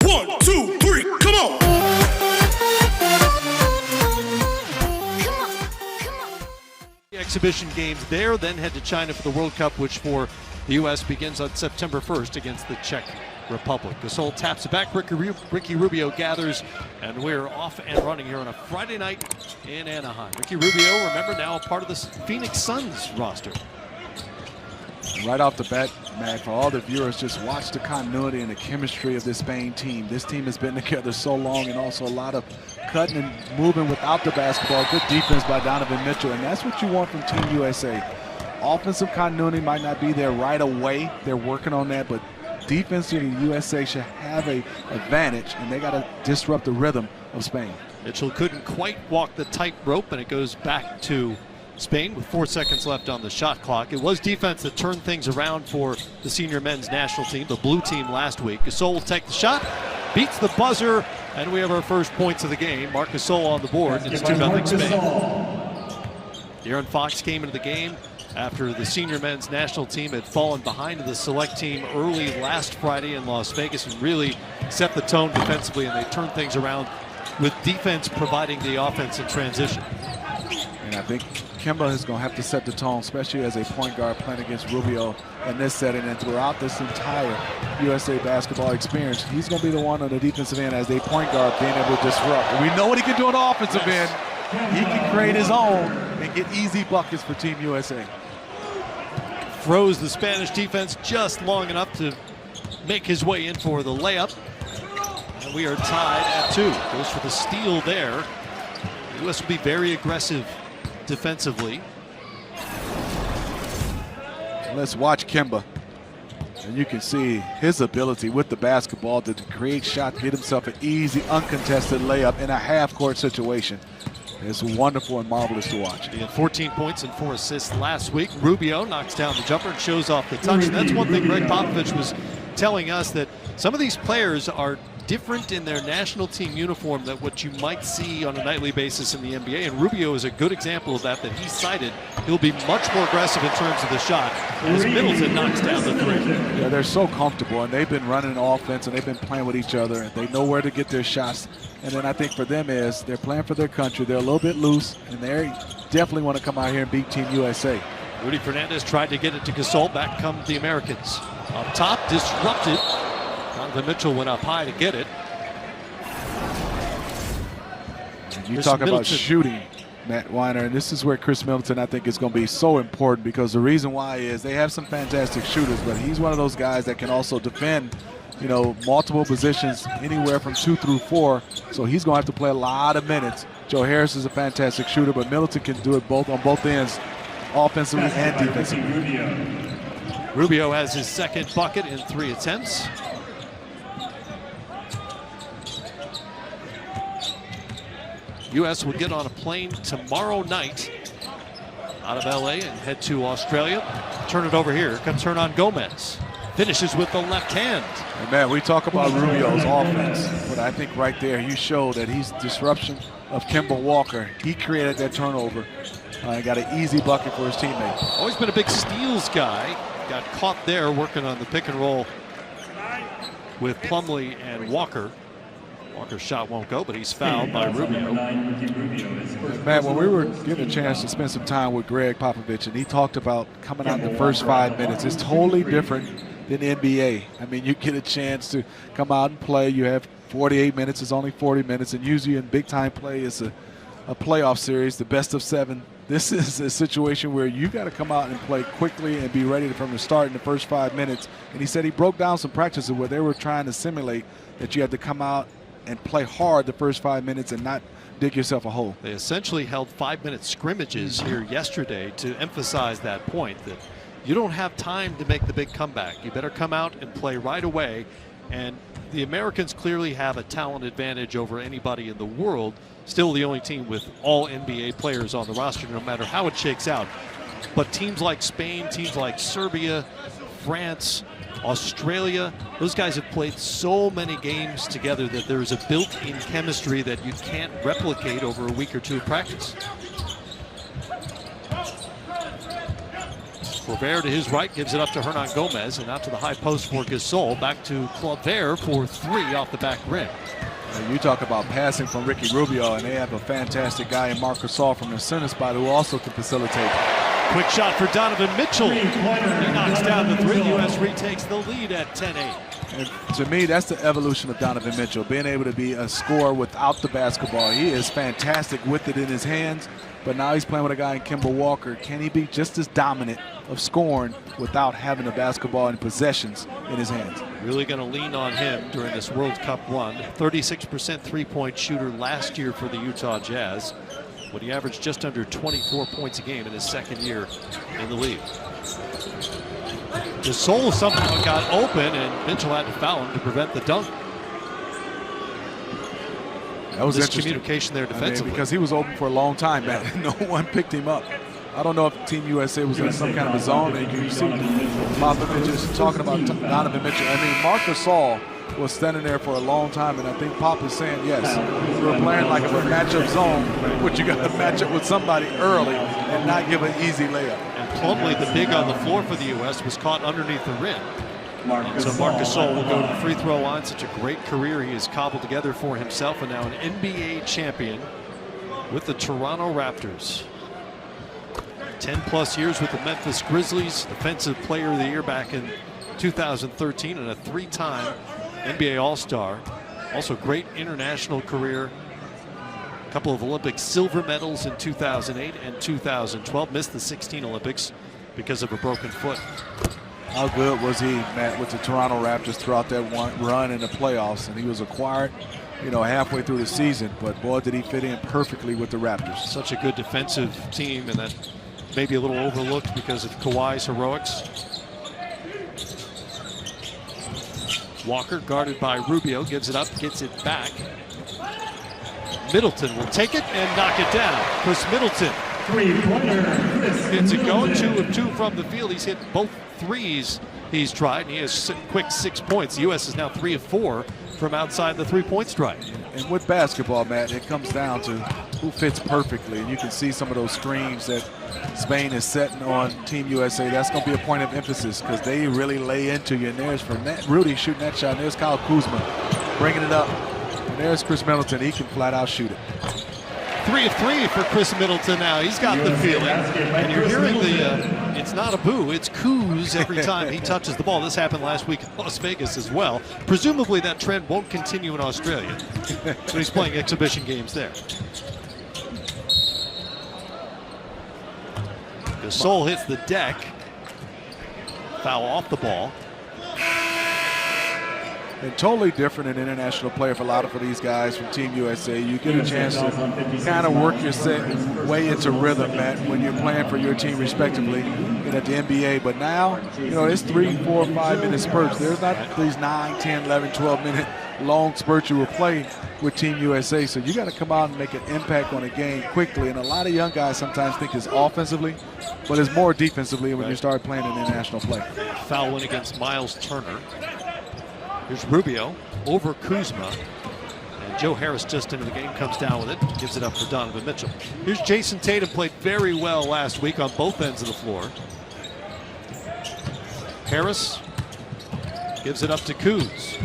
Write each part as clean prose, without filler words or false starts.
1, 2, 3, come on! Exhibition games there, then head to China for the World Cup, which for the U.S. begins on September 1st against the Czech Republic. Gasol taps it back, Ricky Rubio gathers, and we're off and running here on a Friday night in Anaheim. Ricky Rubio, remember, now a part of the Phoenix Suns roster. Right off the bat, Matt, for all the viewers, just watch the continuity and the chemistry of this Spain team. This team has been together so long, and also a lot of cutting and moving without the basketball. Good defense by Donovan Mitchell, and that's what you want from Team USA. Offensive continuity might not be there right away. They're working on that, but defensively, USA should have an advantage, and they got to disrupt the rhythm of Spain. Mitchell couldn't quite walk the tightrope, and it goes back to Spain with 4 seconds left on the shot clock. It was defense that turned things around for the senior men's national team, the blue team last week. Gasol will take the shot, beats the buzzer, and we have our first points of the game. Marc Gasol on the board. It's 2-0 Spain. De'Aaron Fox came into the game after the senior men's national team had fallen behind the select team early last Friday in Las Vegas and really set the tone defensively, and they turned things around with defense providing the offense in transition. And I think Kemba is going to have to set the tone, especially as a point guard playing against Rubio in this setting and throughout this entire USA basketball experience. He's going to be the one on the defensive end as a point guard being able to disrupt. And we know what he can do on the offensive end. He can create his own and get easy buckets for Team USA. Froze the Spanish defense just long enough to make his way in for the layup. And we are tied at 2. Goes for the steal there. The U.S. will be very aggressive defensively. Let's watch Kemba. And you can see his ability with the basketball to create shots, get himself an easy, uncontested layup in a half-court situation. It's wonderful and marvelous to watch. He had 14 points and 4 assists last week. Rubio knocks down the jumper and shows off the touch. And that's one thing Greg Popovich was telling us, that some of these players are different in their national team uniform than what you might see on a nightly basis in the NBA. And Rubio is a good example of that he cited. He'll be much more aggressive in terms of the shot as Middleton knocks down the 3. Yeah, they're so comfortable, and they've been running offense, and they've been playing with each other, and they know where to get their shots. And then I think for them is they're playing for their country. They're a little bit loose, and they definitely want to come out here and beat Team USA. Rudy Fernandez tried to get it to Gasol. Back come the Americans. Up top, disrupted. Donovan Mitchell went up high to get it. You talk about shooting, Matt Weiner, and this is where Chris Middleton, I think, is going to be so important, because the reason why is they have some fantastic shooters, but he's one of those guys that can also defend, you know, multiple positions, anywhere from 2 through 4. So he's going to have to play a lot of minutes. Joe Harris is a fantastic shooter, but Middleton can do it both on both ends, offensively and defensively. Rubio has his second bucket in 3 attempts. U.S. will get on a plane tomorrow night out of LA and head to Australia. Turn it over here. Here comes Hernan Gomez. Finishes with the left hand. And man, we talk about Rubio's offense, but I think right there you show that he's disruption of Kemba Walker. He created that turnover. Got an easy bucket for his teammate. Always been a big steals guy. Got caught there working on the pick and roll with Plumlee and Walker. Walker's shot won't go, but he's fouled by Rubio. Matt, when we were getting a chance to spend some time with Greg Popovich, and he talked about coming out in the first 5 minutes, it's totally different than NBA. I mean, you get a chance to come out and play. You have 48 minutes. It's only 40 minutes, and usually in big-time play, it's a playoff series, the best of 7. This is a situation where you got to come out and play quickly and be ready from the start in the first 5 minutes. And he said he broke down some practices where they were trying to simulate that you had to come out and play hard the first 5 minutes and not dig yourself a hole. They essentially held 5-minute scrimmages here yesterday to emphasize that point, that you don't have time to make the big comeback. You better come out and play right away. And the Americans clearly have a talent advantage over anybody in the world. Still the only team with all NBA players on the roster, no matter how it shakes out. But teams like Spain, teams like Serbia, France, Australia, those guys have played so many games together that there is a built-in chemistry that you can't replicate over a week or two of practice. Claver to his right, gives it up to Hernan Gomez, and out to the high post for Gasol. Back to Claver for three off the back rim. You talk about passing from Ricky Rubio, and they have a fantastic guy in Marc Gasol from the center spot who also can facilitate. Quick shot for Donovan Mitchell. He knocks down the three. U.S. retakes the lead at 10-8. And to me, that's the evolution of Donovan Mitchell, being able to be a scorer without the basketball. He is fantastic with it in his hands, but now he's playing with a guy in Kemba Walker. Can he be just as dominant of scoring without having the basketball and possessions in his hands? Really going to lean on him during this World Cup run. 36% three-point shooter last year for the Utah Jazz, when he averaged just under 24 points a game in his second year in the league. Gasol somehow got open, and Mitchell had to foul him to prevent the dunk. That was interesting. Communication there defensively. Because he was open for a long time, man. No one picked him up. I don't know if Team USA was in some kind of a zone. And you see Popovich is talking about Donovan Mitchell. I mean, Marc Gasol was standing there for a long time, and I think Pop is saying, yes, you're playing like a matchup zone, but you got to match up with somebody early and not give an easy layup. And Plumlee, the big on the floor for the U.S., was caught underneath the rim. And so Marc Gasol will go to the free throw line. Such a great career he has cobbled together for himself, and now an NBA champion with the Toronto Raptors. 10-plus years with the Memphis Grizzlies, Defensive Player of the Year back in 2013, and a three-time NBA All-Star. Also great international career. A couple of Olympic silver medals in 2008 and 2012. Missed the 16 Olympics because of a broken foot. How good was he, Matt, with the Toronto Raptors throughout that one run in the playoffs? And he was acquired, you know, halfway through the season, but boy, did he fit in perfectly with the Raptors. Such a good defensive team, and that maybe a little overlooked because of Kawhi's heroics. Walker, guarded by Rubio, gives it up, gets it back. Middleton will take it and knock it down. Chris Middleton gets it going, 2 of 2 from the field. He's hit both threes he's tried, and he has quick 6 points. The U.S. is now 3 of 4 from outside the three-point strike. And with basketball, Matt, it comes down to who fits perfectly. And you can see some of those screens that Spain is setting on Team USA. That's going to be a point of emphasis because they really lay into you. And there's from that, Rudy shooting that shot. And there's Kyle Kuzma bringing it up. And there's Chris Middleton. He can flat out shoot it. 3 of 3 for Chris Middleton now. He's got the feeling. And you're hearing the, it's not a boo, it's Kuz every time he touches the ball. This happened last week in Las Vegas as well. Presumably that trend won't continue in Australia. So he's playing exhibition games there. Gasol hits the deck. Foul off the ball. And totally different an international player for a lot of these guys from Team USA. You get a chance to kind of work your way into rhythm, Matt, when you're playing for your team respectively and at the NBA. But now, you know, it's 3, 4, 5 minute spurts. There's not these 9, 10, 11, 12 minute long spurts you will play with Team USA. So you got to come out and make an impact on a game quickly. And a lot of young guys sometimes think it's offensively, but it's more defensively when you start playing an international play. Foul win against Miles Turner. Here's Rubio over Kuzma. And Joe Harris just into the game, comes down with it, gives it up for Donovan Mitchell. Here's Jason Tatum, played very well last week on both ends of the floor. Harris gives it up to Kuz.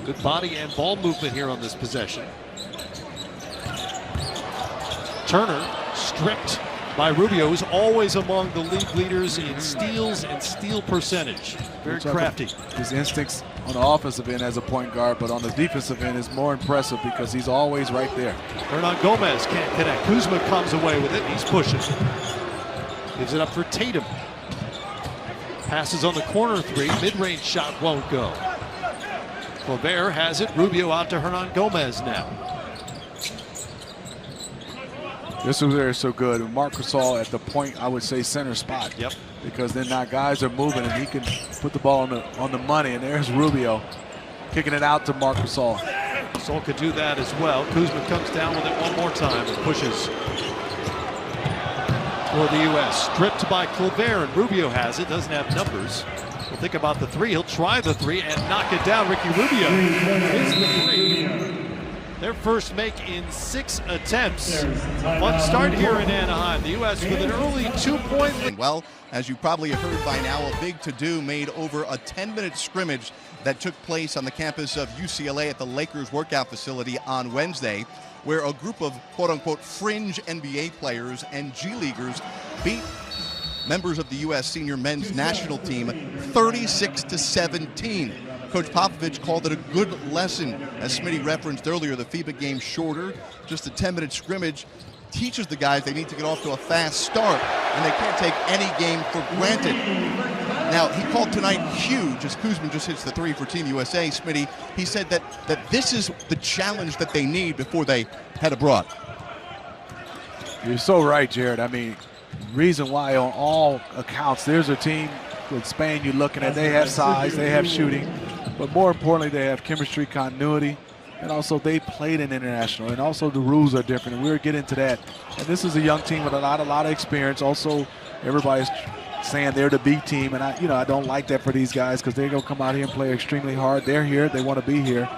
Good body and ball movement here on this possession. Turner stripped by Rubio, who's always among the league leaders in steals and steal percentage. Very crafty. His instincts on the offensive end as a point guard, but on the defensive end is more impressive because he's always right there. Hernan Gomez can't connect. Kuzma comes away with it. He's pushing. Gives it up for Tatum. Passes on the corner three. Mid-range shot won't go. Claver has it. Rubio out to Hernan Gomez now. This was there so good. Marc Gasol at the point, I would say center spot. Yep. Because then now guys are moving and he can put the ball on the money. And there's Rubio kicking it out to Marc Gasol. Gasol could do that as well. Kuzma comes down with it one more time and pushes for the U.S. Stripped by Claver, and Rubio has it. Doesn't have numbers. We'll think about the three. He'll try the three and knock it down. Ricky Rubio is the three. their first make in 6 attempts. Fun start here in Anaheim. The U.S. with an early 2-point lead. Well, as you probably have heard by now, a big to-do made over a 10-minute scrimmage that took place on the campus of UCLA at the Lakers workout facility on Wednesday, where a group of quote-unquote fringe NBA players and G-Leaguers beat members of the U.S. senior men's national team 36-17. Coach Popovich called it a good lesson. As Smitty referenced earlier, the FIBA game shorter, just a 10-minute scrimmage, teaches the guys they need to get off to a fast start, and they can't take any game for granted. Now, he called tonight huge as Kuzma just hits the 3 for Team USA. Smitty, he said that this is the challenge that they need before they head abroad. You're so right, Jared. I mean, reason why on all accounts, there's a team with Spain you're looking at. They have size, they have shooting, but more importantly, they have chemistry, continuity, and also they played in international, and also the rules are different, and we'll get into that. And this is a young team with a lot of experience. Also, everybody's saying they're the B team, and I don't like that for these guys because they're going to come out here and play extremely hard. They're here, they want to be here,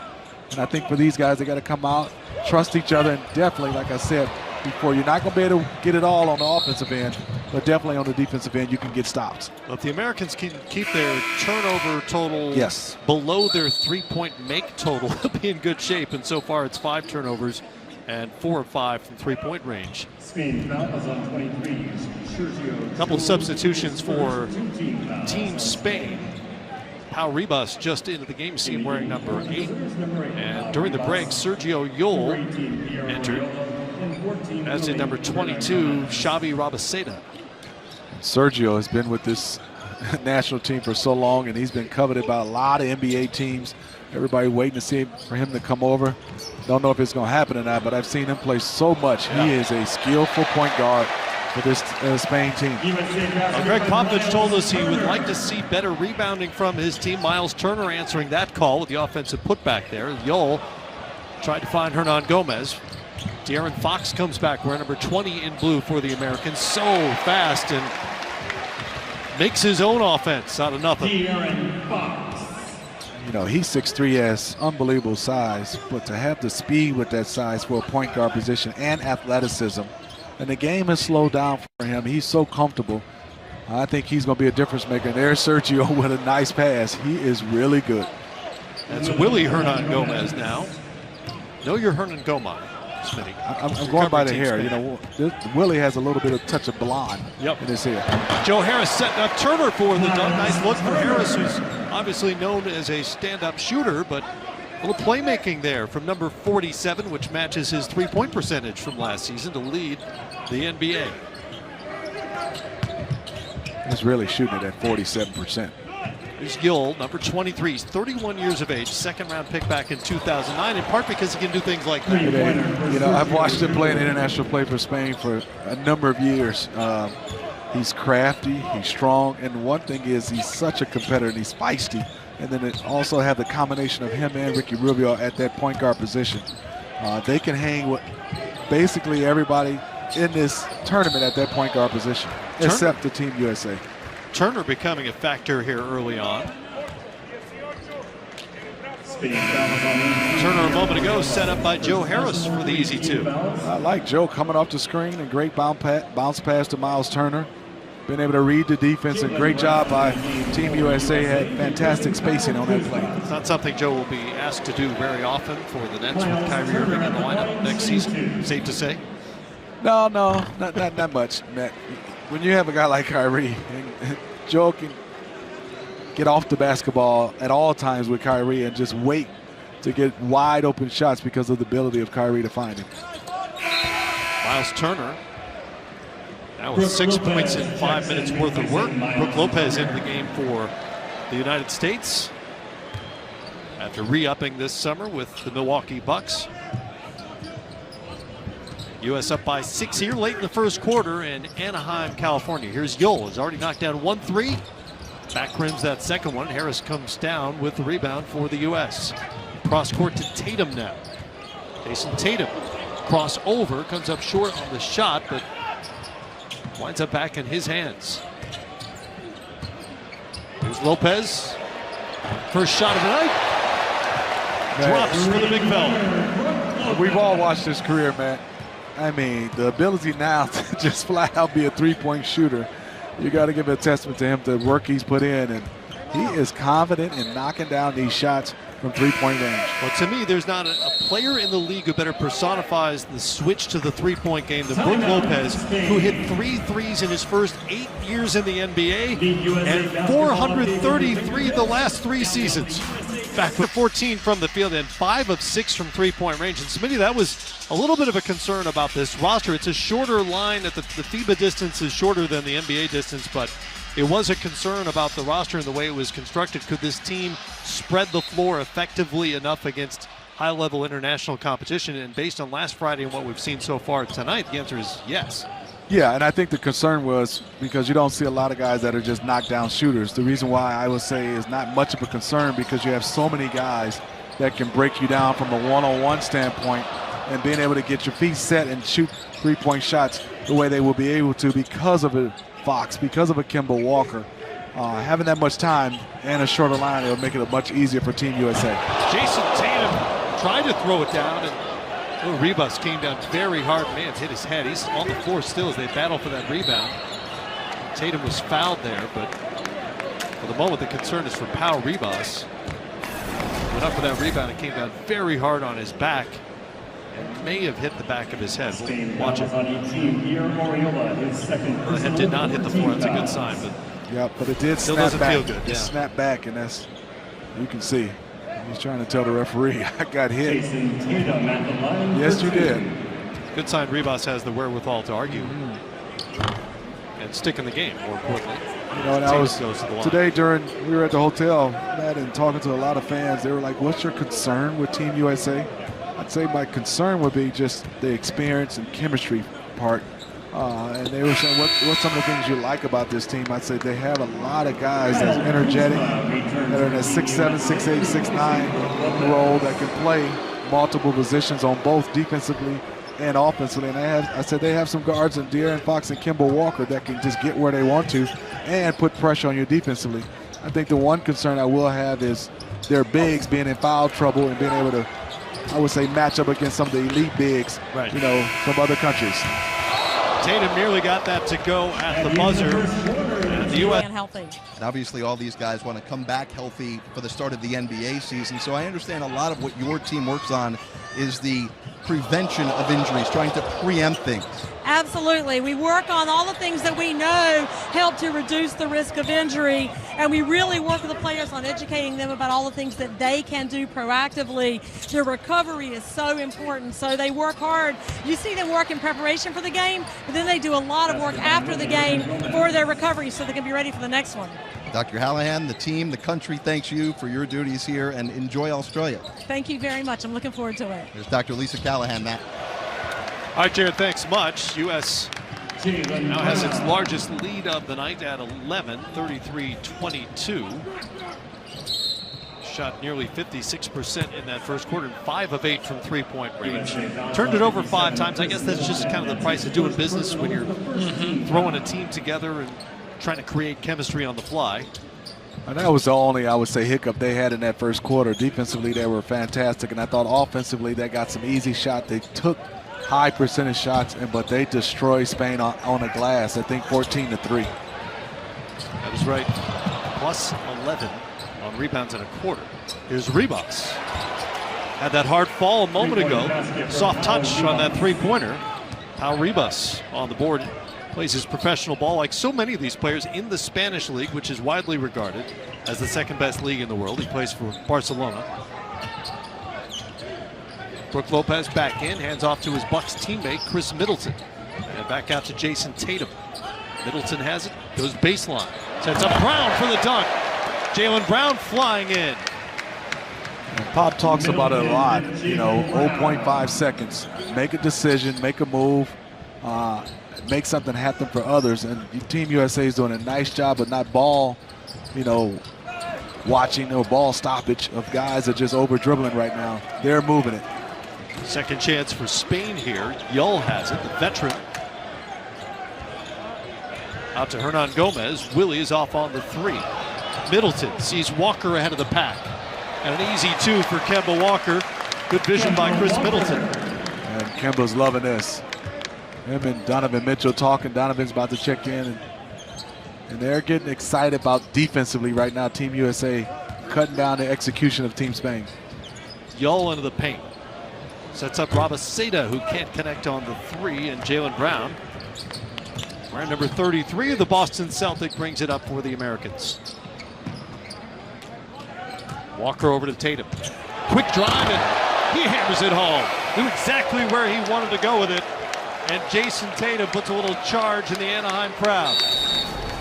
and I think for these guys, they got to come out, trust each other, and definitely, like I said before, you're not going to be able to get it all on the offensive end, but definitely on the defensive end, you can get stops. Well, if the Americans can keep their turnover total below their 3-point make total, they'll be in good shape. And so far, it's 5 turnovers and 4 of 5 from 3-point range. A couple of substitutions for Team Spain. Pau Ribas just into the game scene wearing number 8. And during the break, Sergio Yul entered, as did number 22, Xavi Rabaseda. Sergio has been with this national team for so long, and he's been coveted by a lot of NBA teams. Everybody waiting to see for him to come over. Don't know if it's going to happen or not, but I've seen him play so much. He is a skillful point guard for this Spain team. Well, Greg Popovich told us he would like to see better rebounding from his team. Miles Turner answering that call with the offensive putback there. Yul tried to find Hernan Gomez. De'Aaron Fox comes back wearing number 20 in blue for the Americans. So fast and makes his own offense out of nothing. You know, he's 6'3", has unbelievable size, but to have the speed with that size for a point guard position and athleticism, and the game has slowed down for him. He's so comfortable. I think he's going to be a difference maker. And there's Sergio with a nice pass. He is really good. That's Willie Hernan Gomez now. Know your Hernan Gomez, Smitty. I'm going by the hair. You know, Willie has a little bit of touch of blonde in his hair. Joe Harris setting up Turner for the dunk. Nice look for Harris, who's obviously known as a stand-up shooter, but a little playmaking there from number 47, which matches his 3-point percentage from last season to lead the NBA. He's really shooting it at 47%. Here's Yul, number 23. He's 31 years of age, second-round pick back in 2009, in part because he can do things like that. You know, I've watched him play in international play for Spain for a number of years. He's crafty, he's strong, and one thing is he's such a competitor, and he's feisty. And then it also have the combination of him and Ricky Rubio at that point guard position. They can hang with basically everybody in this tournament at that point guard position, except the Team USA. Turner becoming a factor here early on. Turner a moment ago set up by Joe Harris for the easy 2. I like Joe coming off the screen and great bounce pass to Miles Turner. Been able to read the defense, and great job by Team USA. Had fantastic spacing on that play. It's not something Joe will be asked to do very often for the Nets with Kyrie Irving in the lineup next season, safe to say? No, not much, Matt. When you have a guy like Kyrie, and Joe can get off the basketball at all times with Kyrie and just wait to get wide open shots because of the ability of Kyrie to find him. Miles Turner now with 6 points in 5 minutes worth of work. Brook Lopez into the game for the United States after re-upping this summer with the Milwaukee Bucks. U.S. up by 6 here late in the first quarter in Anaheim, California. Here's Yul, has already knocked down 1 3. Back rims that second one. Harris comes down with the rebound for the U.S. Cross court to Tatum now. Jason Tatum cross over, comes up short on the shot, but winds up back in his hands. Here's Lopez. First shot of the night. Drops for the big fella. We've all watched his career, man. I mean, the ability now to just flat out be a three-point shooter, you got to give a testament to him, the work he's put in, and he is confident in knocking down these shots from three-point range. Well, to me, there's not a player in the league who better personifies the switch to the three-point game than Brook Lopez, who hit 3 threes in his first 8 years in the NBA and 433 the last 3 seasons. Back with 14 from the field and 5 of 6 from three-point range. And Smitty, that was a little bit of a concern about this roster. It's a shorter line. At the FIBA distance is shorter than the NBA distance, but it was a concern about the roster and the way it was constructed. Could this team spread the floor effectively enough against high-level international competition? And based on last Friday and what we've seen so far tonight, the answer is yes. Yeah, and I think the concern was because you don't see a lot of guys that are just knockdown shooters. The reason why I would say is not much of a concern because you have so many guys that can break you down from a one-on-one standpoint, and being able to get your feet set and shoot three-point shots the way they will be able to because of a Fox, because of a Kemba Walker. Having that much time and a shorter line, it'll make it much easier for Team USA. Jason Tatum tried to throw it down, and Ribas came down very hard. Man's hit his head. He's on the floor still as they battle for that rebound. Tatum was fouled there, but for the moment the concern is for Pau Ribas. Went up for that rebound and came down very hard on his back and may have hit the back of his head. We'll watch it. The head did not hit the floor. That's a good sign, but yeah, but it did still snap doesn't back. feel good. It snapped back, and that's, you can see. He's trying to tell the referee, I got hit. Yes, you did. Good sign Ribas has the wherewithal to argue and stick in the game, more importantly. You know, and I was today we were at the hotel, Matt, and talking to a lot of fans. They were like, what's your concern with Team USA? I'd say my concern would be just the experience and chemistry part. And they were saying, what's some of the things you like about this team? I'd say they have a lot of guys that's energetic, that are in a 6'7", 6'8", 6'9" role that can play multiple positions on both defensively and offensively. And I said they have some guards in De'Aaron Fox and Kemba Walker that can just get where they want to and put pressure on you defensively. I think the one concern I will have is their bigs being in foul trouble and being able to, I would say, match up against some of the elite bigs, you know, from other countries. Tatum nearly got that to go at the buzzer. And the U.S. And obviously all these guys want to come back healthy for the start of the NBA season. So I understand a lot of what your team works on is the prevention of injuries, trying to preempt things. Absolutely. We work on all the things that we know help to reduce the risk of injury, and we really work with the players on educating them about all the things that they can do proactively. Their recovery is so important, so they work hard. You see them work in preparation for the game, but then they do a lot of work after the game for their recovery so they can be ready for the next one. Dr. Hallahan, the team, the country thanks you for your duties here, and enjoy Australia. Thank you very much. I'm looking forward to it. There's Dr. Lisa Callahan, Matt. All right, Jared, thanks much. U.S. now has its largest lead of the night at 11, 33-22. Shot nearly 56% in that first quarter, 5 of 8 from three-point range. Turned it over 5 times. I guess that's just kind of the price of doing business when you're throwing a team together and trying to create chemistry on the fly. And that was the only, I would say, hiccup they had in that first quarter. Defensively, they were fantastic, and I thought offensively they got some easy shots. They took high percentage shots, but they destroyed Spain on the glass. I think 14-3. That is right. Plus 11 on rebounds in a quarter. Here's Ribas. Had that hard fall a moment ago. Soft touch on that three-pointer. Pau Ribas on the board. Plays his professional ball like so many of these players in the Spanish league, which is widely regarded as the second best league in the world. He plays for Barcelona. Brook Lopez back in, hands off to his Bucks teammate, Chris Middleton. And back out to Jason Tatum. Middleton has it, goes baseline. Sets up Brown for the dunk. Jaylen Brown flying in. And Pop talks about it a lot, you know, 0.5 seconds. Make a decision, make a move, make something happen for others. And Team USA is doing a nice job of not ball, you know, watching or ball stoppage of guys that are just over dribbling right now. They're moving it. Second chance for Spain here. Yull has it, the veteran. Out to Hernan Gomez. Willie is off on the 3. Middleton sees Walker ahead of the pack. And an easy 2 for Kemba Walker. Good vision by Chris Middleton. And Kemba's loving this. Him and Donovan Mitchell talking. Donovan's about to check in. And they're getting excited about defensively right now. Team USA cutting down the execution of Team Spain. Yull into the paint. Sets up Rabaseda, who can't connect on the three, and Jaylen Brown. Wearing number 33 of the Boston Celtic brings it up for the Americans. Walker over to Tatum. Quick drive, and he hammers it home. Knew exactly where he wanted to go with it. And Jason Tatum puts a little charge in the Anaheim crowd.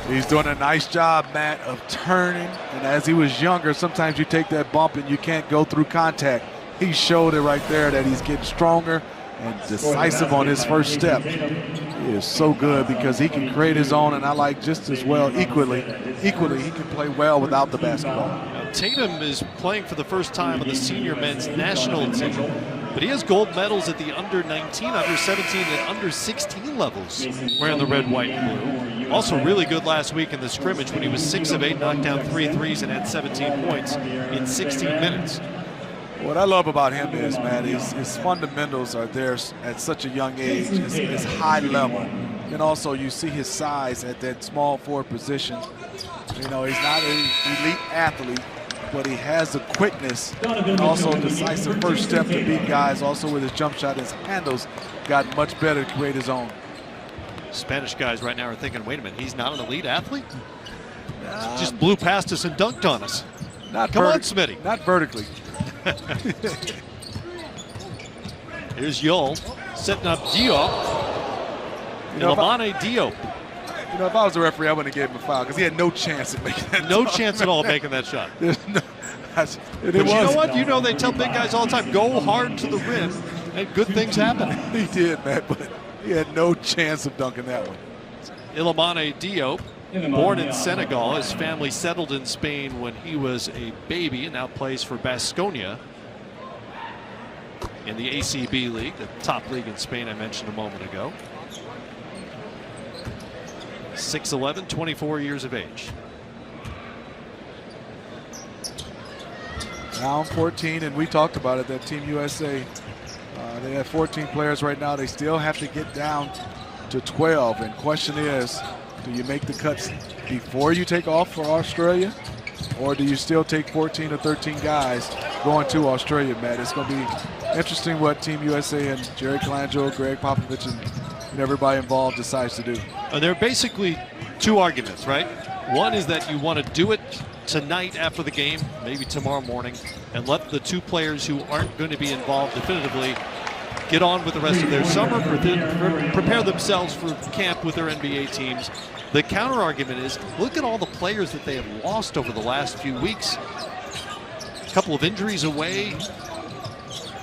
He's doing a nice job, Matt, of turning. And as he was younger, sometimes you take that bump and you can't go through contact. He showed it right there that he's getting stronger and decisive on his first step. He is so good because he can create his own, and I like just as well, equally, he can play well without the basketball. Now, Tatum is playing for the first time on the senior men's national team, but he has gold medals at the under 19, under 17, and under 16 levels wearing the red, white, and blue. Also really good last week in the scrimmage when he was 6 of 8, knocked down 3 threes and had 17 points in 16 minutes. What I love about him is, man, his fundamentals are there at such a young age. It's high level. And also you see his size at that small forward position. You know, he's not an elite athlete, but he has the quickness and also a decisive first step to beat guys. Also with his jump shot, his handles got much better to create his own. Spanish guys right now are thinking, wait a minute, he's not an elite athlete? Just blew past us and dunked on us. Come on, Smitty. Not vertically. Here's Yull setting up Diop. Ilamane Diop. You know, if I was the referee, I wouldn't have gave him a foul because he had no chance at making that. No chance at all of making that shot. But you know what? You know they tell big guys all the time, go hard to the rim, and good things happen. He did, Matt, but he had no chance of dunking that one. Ilamane Diop, born in Senegal, his family settled in Spain when he was a baby and now plays for Baskonia in the ACB League, the top league in Spain I mentioned a moment ago. 6'11", 24 years of age. Down 14, and we talked about it, that Team USA, they have 14 players right now. They still have to get down to 12, and question is, do you make the cuts before you take off for Australia, or do you still take 14 or 13 guys going to Australia, Matt? It's going to be interesting what Team USA and Jerry Colangelo, Greg Popovich, and everybody involved decides to do. There are basically two arguments, right? One is that you want to do it tonight after the game, maybe tomorrow morning, and let the two players who aren't going to be involved definitively get on with the rest of their summer, prepare themselves for camp with their NBA teams. The counter argument is, look at all the players that they have lost over the last few weeks. A couple of injuries away,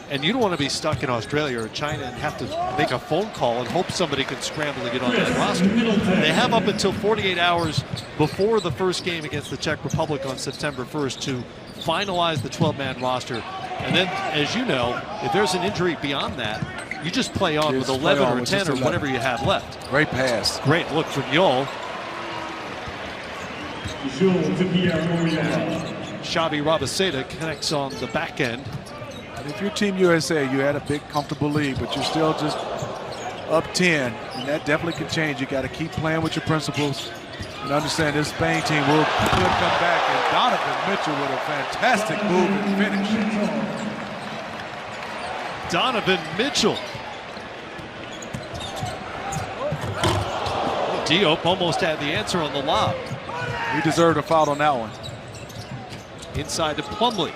and you don't want to be stuck in Australia or China and have to make a phone call and hope somebody can scramble to get on that roster. They have up until 48 hours before the first game against the Czech Republic on September 1st to finalize the 12-man roster. And then, as you know, if there's an injury beyond that, you just play on with 11 or 10 or whatever you have left. Great pass. Great look from Yull. Xavi Rabaseda connects on the back end. And if you're Team USA, you had a big, comfortable lead, but you're still just up 10, and that definitely can change. You got to keep playing with your principles and understand this Spain team will come back. And Donovan Mitchell with a fantastic move and finish. Donovan Mitchell. Diop almost had the answer on the lob. He deserved a foul on that one. Inside to Plumlee.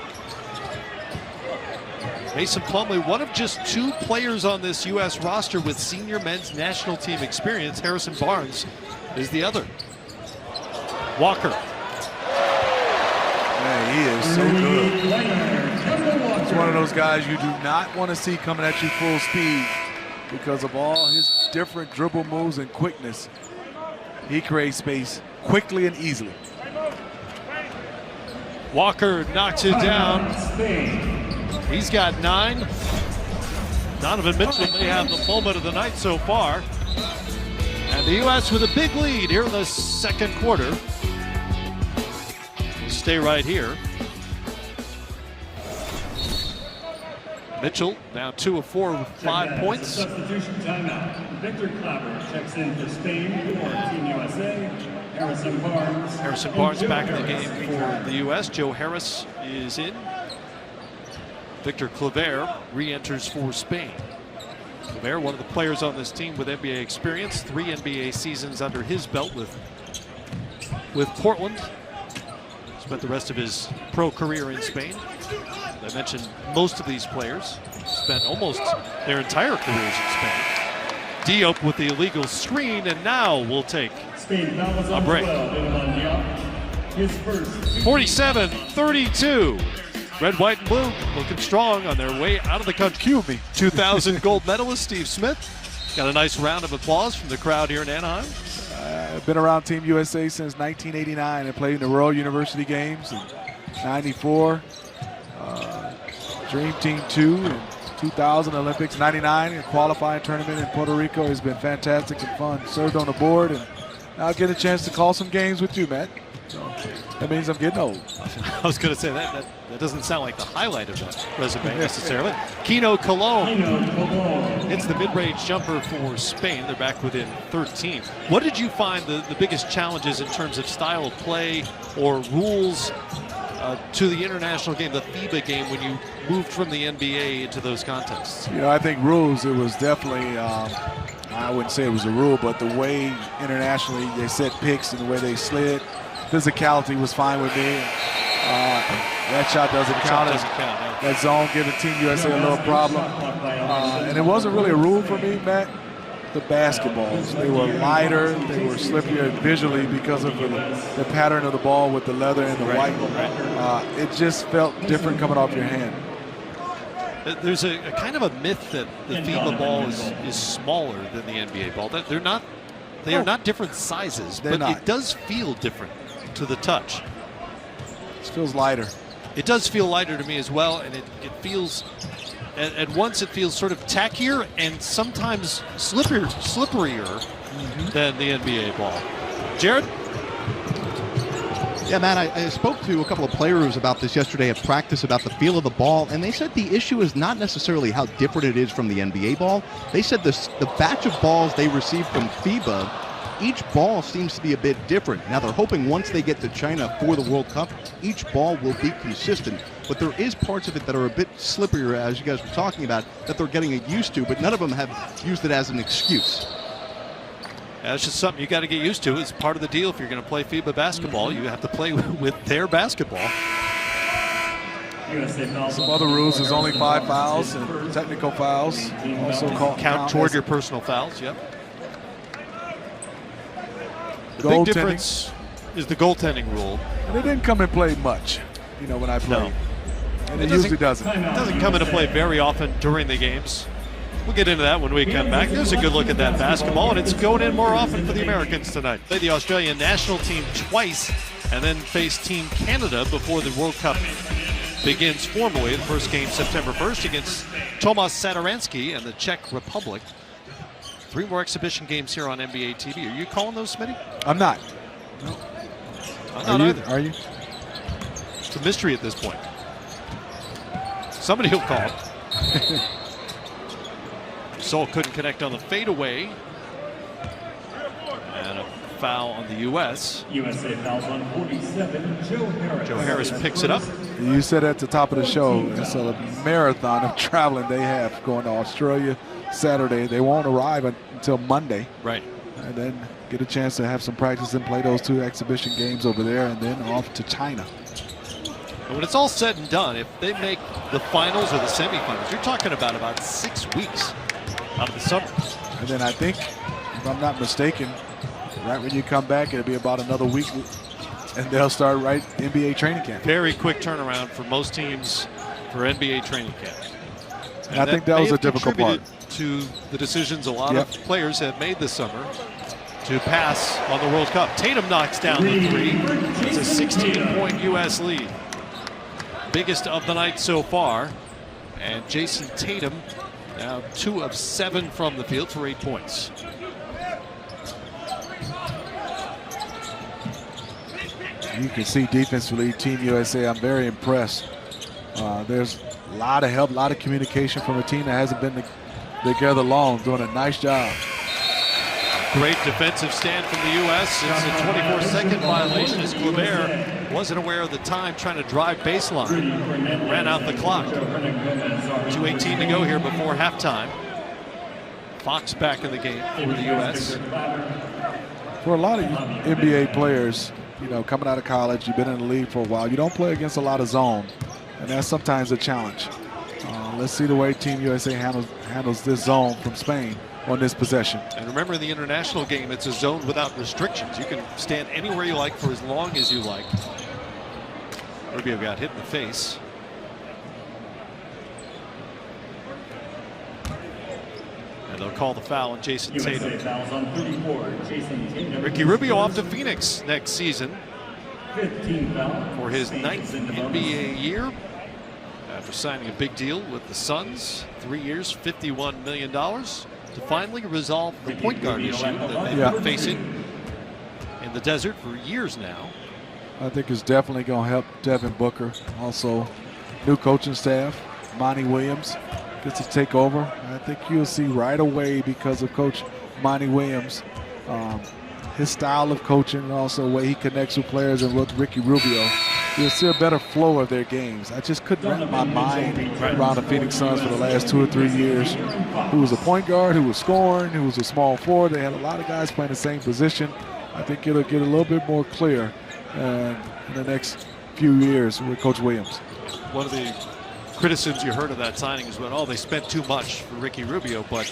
Mason Plumlee, one of just 2 players on this U.S. roster with senior men's national team experience. Harrison Barnes is the other. Walker. Man, he is so good. He's one of those guys you do not want to see coming at you full speed because of all his different dribble moves and quickness. He creates space quickly and easily. Walker knocks it down. He's got 9. Donovan Mitchell may have the moment of the night so far. And the U.S. with a big lead here in the second quarter. We'll stay right here. Mitchell now 2 of 4 with 5 points. Substitution timeout. Victor Claver checks in for Spain for Team USA. Harrison Barnes Back in the game for the U.S. Joe Harris is in. Victor Claver re-enters for Spain. Claver, one of the players on this team with NBA experience, 3 NBA seasons under his belt with Portland. Spent the rest of his pro career in Spain. As I mentioned, most of these players spent almost their entire careers in Spain. Diop with the illegal screen, and now we'll take a break. 47-32. Red, white, and blue looking strong on their way out of the country. Cue me. 2000 gold medalist Steve Smith. Got a nice round of applause from the crowd here in Anaheim. I've been around Team USA since 1989 and played in the Royal University Games in 94, Dream Team 2 in 2000 Olympics, 99 a qualifying tournament in Puerto Rico. Has been fantastic and fun. Served on the board, and now I get a chance to call some games with you, Matt. So that means I'm getting old. I was going to say that doesn't sound like the highlight of that resume necessarily. Kino Colon hits the mid-range jumper for Spain. They're back within 13. What did you find the biggest challenges in terms of style of play or rules to the international game, the FIBA game, when you moved from the NBA into those contests? You know, I think rules, it was definitely, I wouldn't say it was a rule, but the way internationally they set picks and the way they slid, physicality was fine with me. That shot doesn't count. That zone giving Team USA a little problem. And it wasn't really a rule for me, Matt. The basketballs, they were lighter, they were slippier visually because of the pattern of the ball with the leather and the white. It just felt different coming off your hand. There's a kind of a myth that the FIBA ball is smaller than the NBA ball. They are not different sizes, but it does feel different to the touch. It feels lighter. It does feel lighter to me as well, and it feels, at once it feels sort of tackier and sometimes slipperier than the NBA ball. Jared? Yeah, Matt, I spoke to a couple of players about this yesterday at practice about the feel of the ball, and they said the issue is not necessarily how different it is from the NBA ball. They said the batch of balls they received from FIBA, each ball seems to be a bit different. Now they're hoping once they get to China for the World Cup, each ball will be consistent. But there is parts of it that are a bit slipperier, as you guys were talking about, that they're getting used to, but none of them have used it as an excuse. That's just something you got to get used to. It's part of the deal. If you're going to play FIBA basketball, you have to play with their basketball. Some other rules, there's only 5 fouls and technical fouls. Also count toward your personal fouls, yep. The big difference is the goaltending rule. And it didn't come in play much, you know, when I played. No. And it usually doesn't. It doesn't come into play very often during the games. We'll get into that when we come back. There's a good look at that basketball, and it's going in more often for the Americans tonight. Play the Australian national team twice and then face Team Canada before the World Cup begins formally. The first game September 1st against Tomas Satoransky and the Czech Republic. 3 more exhibition games here on NBA TV. Are you calling those, Smitty? I'm not. No. I'm not either. Are you? It's a mystery at this point. Somebody will call. Sol couldn't connect on the fadeaway. And a foul on the U.S. USA fouls on 47, Joe Harris. Joe Harris picks it up. You said at the top of the show, it's a marathon of traveling they have going to Australia Saturday. They won't arrive until Monday. Right. And then get a chance to have some practice and play those 2 exhibition games over there, and then off to China. And when it's all said and done, if they make the finals or the semifinals, you're talking about 6 weeks out of the summer. And then I think, if I'm not mistaken, right when you come back, it'll be about another week, and they'll start NBA training camp. Very quick turnaround for most teams for NBA training camp. And I think that was a difficult part. To the decisions a lot of players have made this summer to pass on the World Cup. Tatum knocks down the 3. It's a 16-point U.S. lead. Biggest of the night so far. And Jason Tatum now 2 of 7 from the field for 8 points. You can see defensively, Team USA, I'm very impressed. There's A lot of help, a lot of communication from a team that hasn't been together long, doing a nice job. Great defensive stand from the U.S. It's a 24-second violation as Kleber wasn't aware of the time, trying to drive baseline and ran out the clock. 2:18 to go here before halftime. Fox back in the game for the U.S. For a lot of NBA players, you know, coming out of college, you've been in the league for a while, you don't play against a lot of zone, and that's sometimes a challenge. Let's see the way Team USA handles this zone from Spain on this possession. And remember, in the international game, it's a zone without restrictions. You can stand anywhere you like for as long as you like. Rubio got hit in the face. And they'll call the foul on Jason Tatum. Ricky Rubio off to Phoenix next season for his 9th NBA year after signing a big deal with the Suns. 3 years, $51 million. To finally resolve the point guard issue that they've been facing in the desert for years now. I think it's definitely going to help Devin Booker. Also, new coaching staff, Monty Williams gets to take over. I think you'll see right away, because of Coach Monty Williams, his style of coaching, and also the way he connects with players, and with Ricky Rubio, you'll see a better flow of their games. I just couldn't wrap my mind around the Phoenix Suns for the last 2 or 3 years. Who was a point guard, who was scoring, who was a small forward. They had a lot of guys playing the same position. I think it'll get a little bit more clear in the next few years with Coach Williams. One of the criticisms you heard of that signing is when, oh, they spent too much for Ricky Rubio, but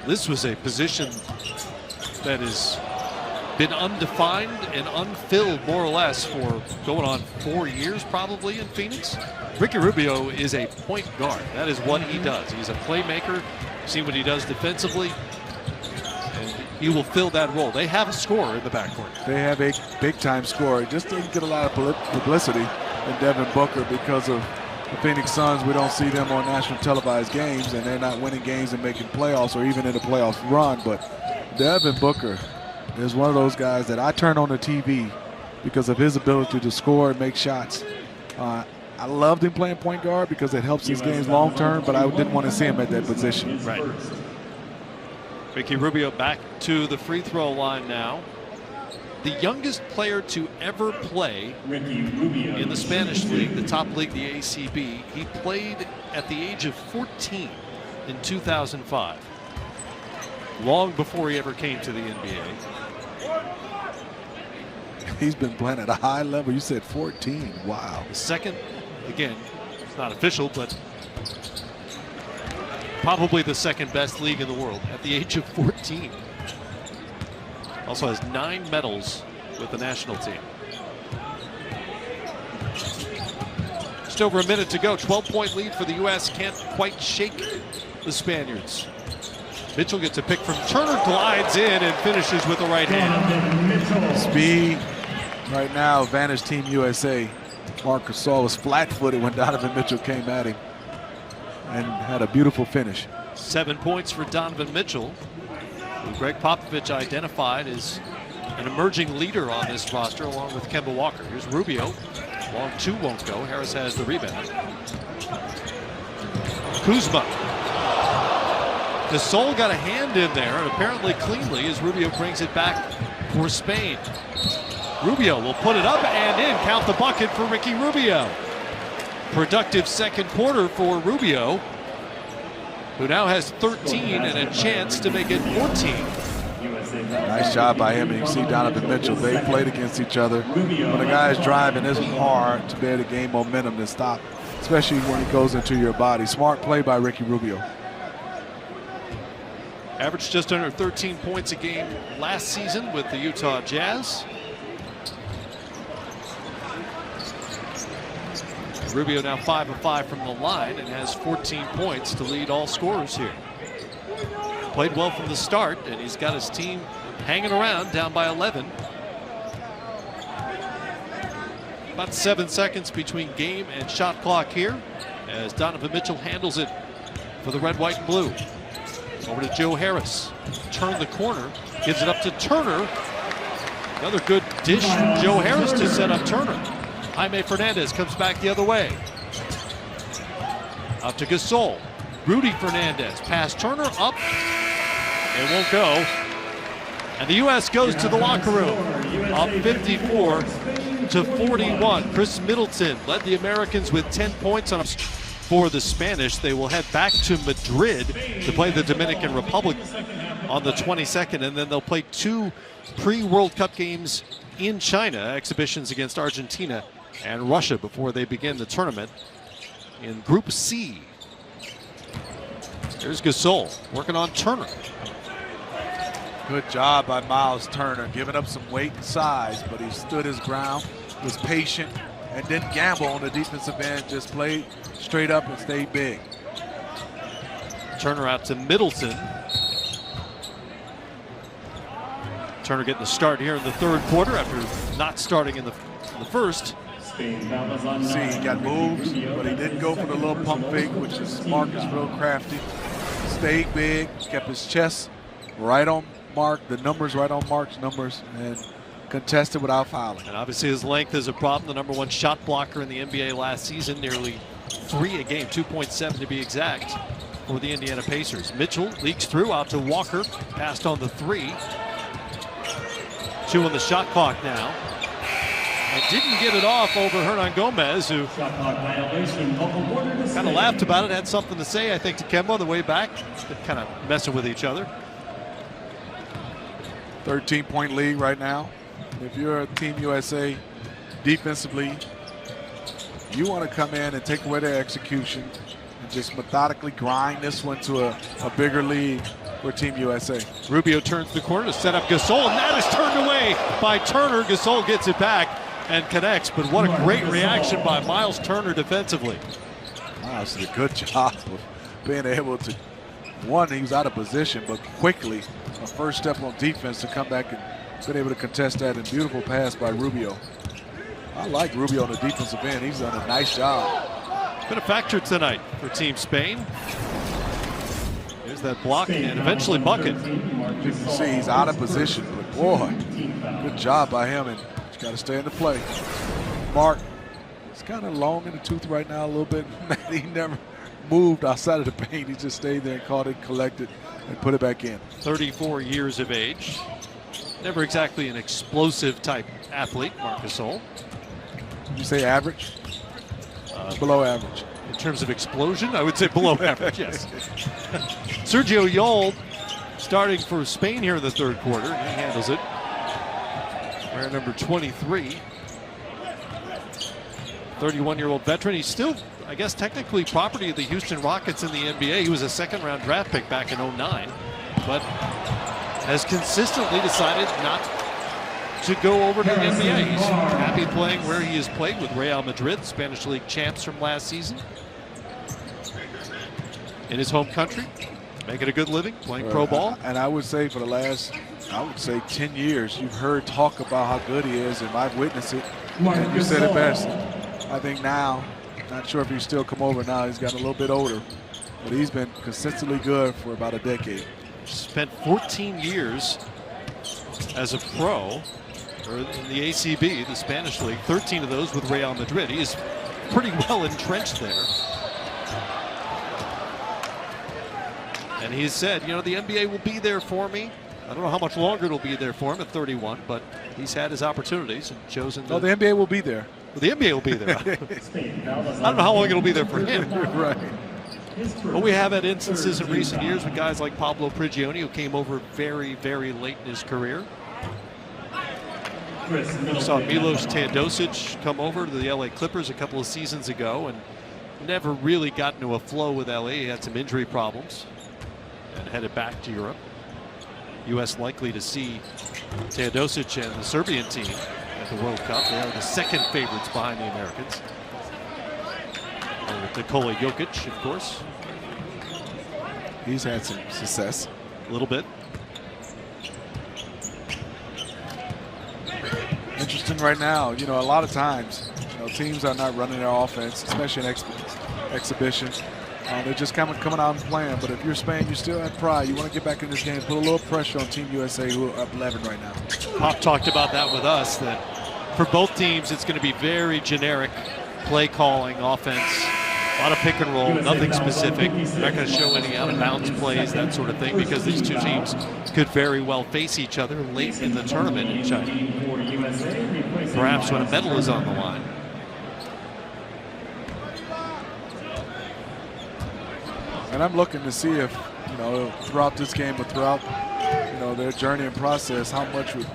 this was a position that has been undefined and unfilled more or less for going on 4 years probably in Phoenix. Ricky Rubio is a point guard. That is what he does. He's a playmaker. See what he does defensively, and he will fill that role. They have a scorer in the backcourt. They have a big-time scorer. Just doesn't get a lot of publicity in Devin Booker because of the Phoenix Suns. We don't see them on national televised games, and they're not winning games and making playoffs or even in the playoff run. But Devin Booker is one of those guys that I turn on the TV because of his ability to score and make shots. I loved him playing point guard because it helps his games long term, but I didn't want to see him at that position. Right. Ricky Rubio back to the free throw line now. The youngest player to ever play in the Spanish league, the top league, the ACB. He played at the age of 14 in 2005, long before he ever came to the NBA. He's been playing at a high level. You said 14. Wow. The second, again, it's not official, but probably the second best league in the world at the age of 14. Also has 9 medals with the national team. Just over a minute to go. 12-point lead for the U.S. Can't quite shake the Spaniards. Mitchell gets a pick from Turner, glides in and finishes with the right hand. Speed right now, advantage Team USA. Marc Gasol was flat-footed when Donovan Mitchell came at him and had a beautiful finish. 7 points for Donovan Mitchell, who Greg Popovich identified as an emerging leader on this roster along with Kemba Walker. Here's Rubio. Long two won't go. Harris has the rebound. Kuzma. Gasol got a hand in there, and apparently cleanly, as Rubio brings it back for Spain. Rubio will put it up and in. Count the bucket for Ricky Rubio. Productive second quarter for Rubio, who now has 13 and a chance to make it 14. Nice job by him. And you see Donovan Mitchell. They played against each other. When a guy is driving, it's hard to be able to gain momentum to stop, especially when he goes into your body. Smart play by Ricky Rubio. Averaged just under 13 points a game last season with the Utah Jazz. Rubio now 5 of 5 from the line and has 14 points to lead all scorers here. Played well from the start, and he's got his team hanging around down by 11. About 7 seconds between game and shot clock here as Donovan Mitchell handles it for the red, white, and blue. Over to Joe Harris. Turn the corner. Gives it up to Turner. Another good dish from Joe Harris to set up Turner. Jaime Fernandez comes back the other way. Out to Gasol. Rudy Fernandez. Pass Turner up. It won't go. And the U.S. goes to the locker room. Up 54-41. Chris Middleton led the Americans with 10 points on for the Spanish. They will head back to Madrid to play the Dominican Republic on the 22nd, and then they'll play 2 pre-World Cup games in China, exhibitions against Argentina and Russia before they begin the tournament in Group C. Here's Gasol working on Turner. Good job by Miles Turner, giving up some weight and size, but he stood his ground, was patient, and didn't gamble on the defensive end, just played straight up and stayed big. Turner out to Middleton. Turner getting the start here in the third quarter after not starting in the first. See, he got moves, but he didn't go for the little pump fake, which is Marcus real crafty. Stayed big, kept his chest right on Mark, the numbers right on Mark's numbers, and contested without fouling. And obviously his length is a problem. The #1 shot blocker in the NBA last season, nearly 3 a game, 2.7 to be exact, for the Indiana Pacers. Mitchell leaks through out to Walker, passed on the 3. 2 on the shot clock now. And didn't get it off over Hernangomez, who kind of laughed about it, had something to say, I think, to Kemba on the way back. They're kind of messing with each other. 13-point lead right now. If you're Team USA defensively, you want to come in and take away their execution and just methodically grind this one to a bigger lead for Team USA. Rubio turns the corner to set up Gasol, and that is turned away by Turner. Gasol gets it back and connects, but what a great reaction by Miles Turner defensively. Miles did a good job of being able to, one, he was out of position, but quickly, a first step on defense to come back and been able to contest that, and beautiful pass by Rubio. I like Rubio on the defensive end. He's done a nice job. Been a factor tonight for Team Spain. Here's that block and eventually bucket. You can see he's out of position, but boy, good job by him, and he's got to stay in the play. Mark, he's kind of long in the tooth right now a little bit. He never moved outside of the paint. He just stayed there and caught it, collected, and put it back in. 34 years of age. Never exactly an explosive type athlete, Marc Gasol. You say average? Below average. In terms of explosion, I would say below average, yes. Sergio Yul starting for Spain here in the third quarter. He handles it. Wearing number 23. 31-year-old veteran. He's still, I guess, technically property of the Houston Rockets in the NBA. He was a second-round draft pick back in '09, but has consistently decided not to go over to the NBA. He's happy playing where he has played with Real Madrid, Spanish League champs from last season. In his home country, making a good living, playing pro ball. And I would say for the last, 10 years, you've heard talk about how good he is, and I've witnessed it. And you said it best. I think now, not sure if he's still come over now, he's gotten a little bit older, but he's been consistently good for about a decade. Spent 14 years as a pro in the ACB, the Spanish League, 13 of those with Real Madrid. He is pretty well entrenched there. And he has said, you know, the NBA will be there for me. I don't know how much longer it'll be there for him at 31, but he's had his opportunities and chosen to. No, the NBA will be there. Well, the NBA will be there. I don't know how long it'll be there for him. Right. But we have had instances in recent years with guys like Pablo Prigioni, who came over very, very late in his career. We saw Milos Teodosic come over to the LA Clippers a couple of seasons ago and never really got into a flow with LA. He had some injury problems and headed back to Europe. U.S. likely to see Teodosic and the Serbian team at the World Cup. They are the second favorites behind the Americans. And with Nikola Jokic, of course. He's had some success. A little bit. Interesting right now, you know, a lot of times, you know, teams are not running their offense, especially in exhibitions. They're just coming out and playing. But if you're Spain, you still have pride. You want to get back in this game, put a little pressure on Team USA, who are up 11 right now. Pop talked about that with us, that for both teams, it's going to be very generic play calling offense. A lot of pick and roll, nothing specific. They're not going to show any out-of-bounds plays, that sort of thing, because these two teams could very well face each other late in the tournament in China. Perhaps when a medal is on the line. And I'm looking to see if, throughout this game or throughout, their journey and process, how much would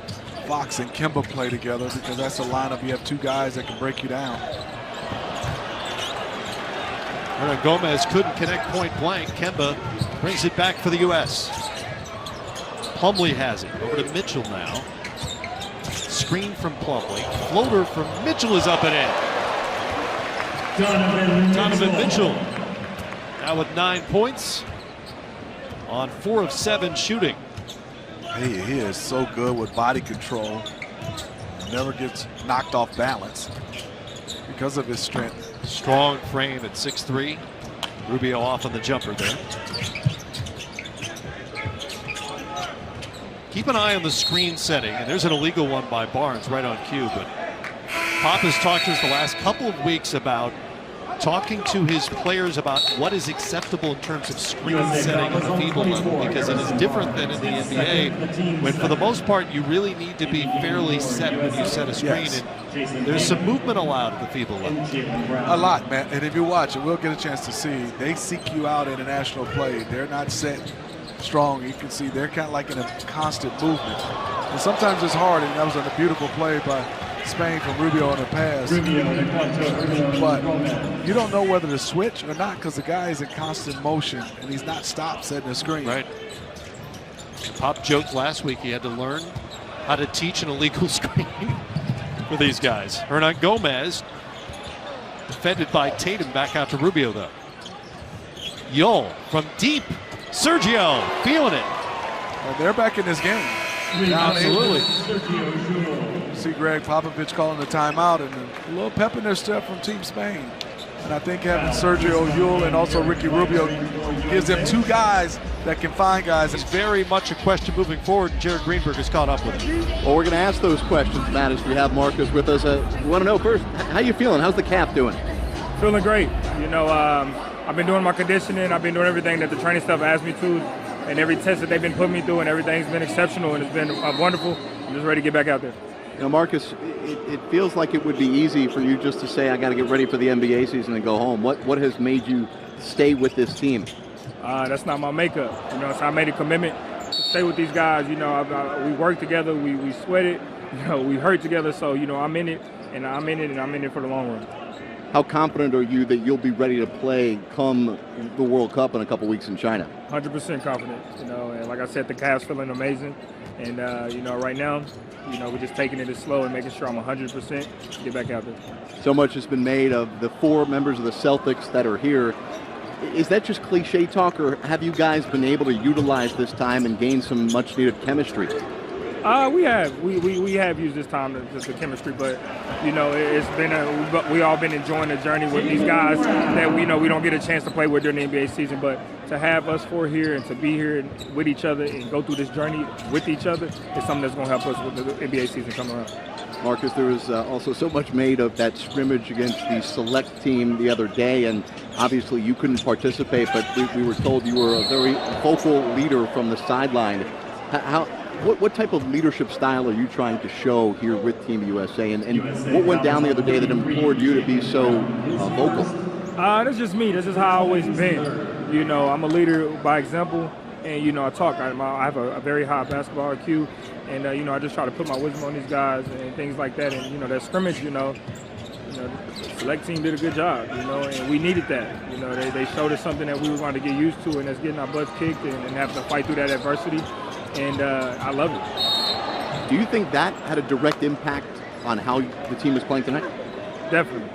Fox and Kemba play together, because that's a lineup. You have two guys that can break you down. Gomez couldn't connect point blank. Kemba brings it back for the U.S. Plumlee has it. Over to Mitchell now. Screen from Plumlee. Floater from Mitchell is up and in. Donovan Mitchell now with 9 points on 4 of 7 shooting. He is so good with body control. Never gets knocked off balance because of his strength. Strong frame at 6'3". Rubio off on the jumper there. Keep an eye on the screen setting, and there's an illegal one by Barnes right on cue. But Pop has talked to us the last couple of weeks about talking to his players about what is acceptable in terms of screen setting at the FIBA level, because it is different than in the NBA, when for the most part you really need to be fairly set when you set a screen. Yes. And there's some movement allowed at the FIBA level. A lot, man. And if you watch it, we'll get a chance to see. They seek you out in international play. They're not set strong. You can see they're kind of like in a constant movement. And sometimes it's hard, and that was a beautiful play by Spain from Rubio on the pass. But you don't know whether to switch or not, because the guy is in constant motion and he's not stopped setting the screen. Right. Pop joked last week he had to learn how to teach an illegal screen for these guys. Hernan Gomez defended by Tatum, back out to Rubio though. Yul from deep. Sergio feeling it. Well, they're back in this game. Absolutely. See Greg Popovich calling the timeout, and a little pep in their step from Team Spain. And I think having Sergio Yul and also Ricky Rubio gives them two guys that can find guys. It's very much a question moving forward, and Jared Greenberg has caught up with it. Well, we're going to ask those questions, Matt, as we have Marcus with us. We want to know first, how you feeling? How's the calf doing? Feeling great. I've been doing my conditioning. I've been doing everything that the training staff asked me to, and every test that they've been putting me through, and everything's been exceptional, and it's been wonderful. I'm just ready to get back out there. Marcus, it feels like it would be easy for you just to say, I got to get ready for the NBA season and go home. What has made you stay with this team? That's not my makeup. So I made a commitment to stay with these guys. We work together, we sweat it, we hurt together. So, I'm in it, and I'm in it for the long run. How confident are you that you'll be ready to play come the World Cup in a couple weeks in China? 100% confident. And like I said, the calf's feeling amazing. And, right now, we're just taking it slow and making sure I'm 100% to get back out there. So much has been made of the 4 members of the Celtics that are here. Is that just cliche talk, or have you guys been able to utilize this time and gain some much-needed chemistry? We have used this time the chemistry, but it's been we all been enjoying the journey with these guys that we don't get a chance to play with during the NBA season. But to have us 4 here and to be here with each other and go through this journey with each other is something that's going to help us with the NBA season coming around. Marcus, there was also so much made of that scrimmage against the select team the other day, and obviously you couldn't participate, but we were told you were a very vocal leader from the sideline. What type of leadership style are you trying to show here with Team USA, and what went down the other day that implored you to be so vocal? That's just me. That's just how I've always been. I'm a leader by example, and I talk. I have a very high basketball IQ, and I just try to put my wisdom on these guys and things like that. And that scrimmage, the select team did a good job, and we needed that. They showed us something that we were going to get used to, and that's getting our butts kicked and having to fight through that adversity. And I love it. Do you think that had a direct impact on how the team is playing tonight? Definitely.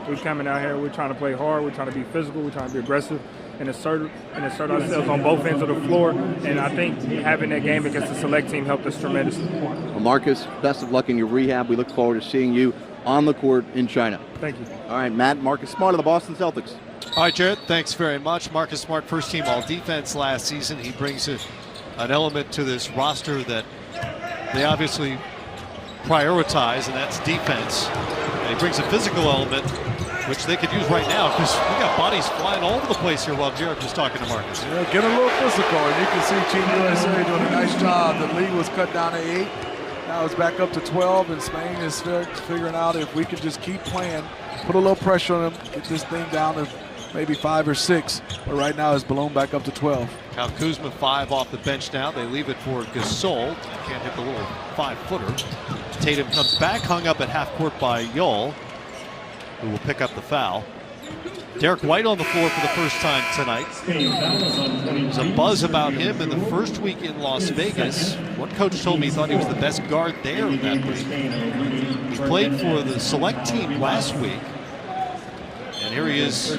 We're coming out here, we're trying to play hard, we're trying to be physical, we're trying to be aggressive and assert ourselves on both ends of the floor. And I think having that game against the select team helped us tremendously. Well, Marcus, best of luck in your rehab. We look forward to seeing you on the court in China. Thank you. All right, Matt, Marcus Smart of the Boston Celtics. All right, Jared, thanks very much. Marcus Smart, first team all defense last season. He brings an element to this roster that they obviously prioritize, and that's defense. And he brings a physical element which they could use right now because we got bodies flying all over the place here while Jarek was talking to Marcus. Yeah, get a little physical, and you can see Team USA doing a nice job. The lead was cut down to 8. Now it's back up to 12, and Spain is figuring out if we can just keep playing, put a little pressure on them, get this thing down to maybe 5 or 6. But right now it's ballooned back up to 12. Kyle Kuzma 5 off the bench now. They leave it for Gasol. Can't hit the little 5-footer. Tatum comes back, hung up at half court by Yol, who will pick up the foul. Derek White on the floor for the first time tonight. There's a buzz about him in the first week in Las Vegas. One coach told me he thought he was the best guard there that week. He played for the select team last week. And here he is,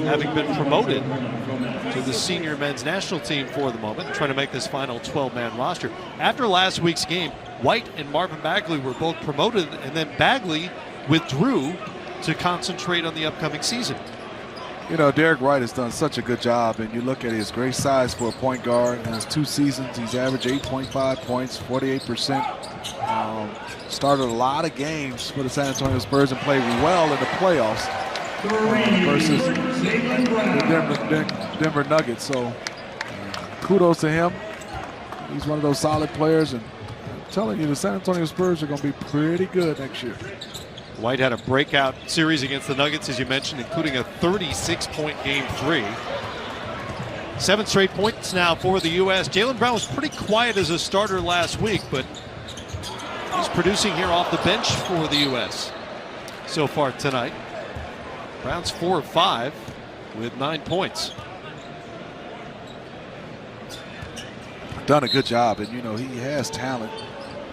having been promoted to the senior men's national team for the moment, trying to make this final 12-man roster. After last week's game, White and Marvin Bagley were both promoted, and then Bagley withdrew to concentrate on the upcoming season. You know, Derek White has done such a good job, and you look at his great size for a point guard. In his 2 seasons, he's averaged 8.5 points, 48%. Started a lot of games for the San Antonio Spurs and played well in the playoffs versus the Denver Nuggets. So kudos to him. He's one of those solid players, and I'm telling you, the San Antonio Spurs are going to be pretty good next year. White had a breakout series against the Nuggets, as you mentioned, including a 36-point game 3. 7 straight points now for the U.S. Jaylen Brown was pretty quiet as a starter last week, but he's producing here off the bench for the U.S. so far tonight. Brown's 4 of 5 with 9 points. Done a good job, and you know, he has talent.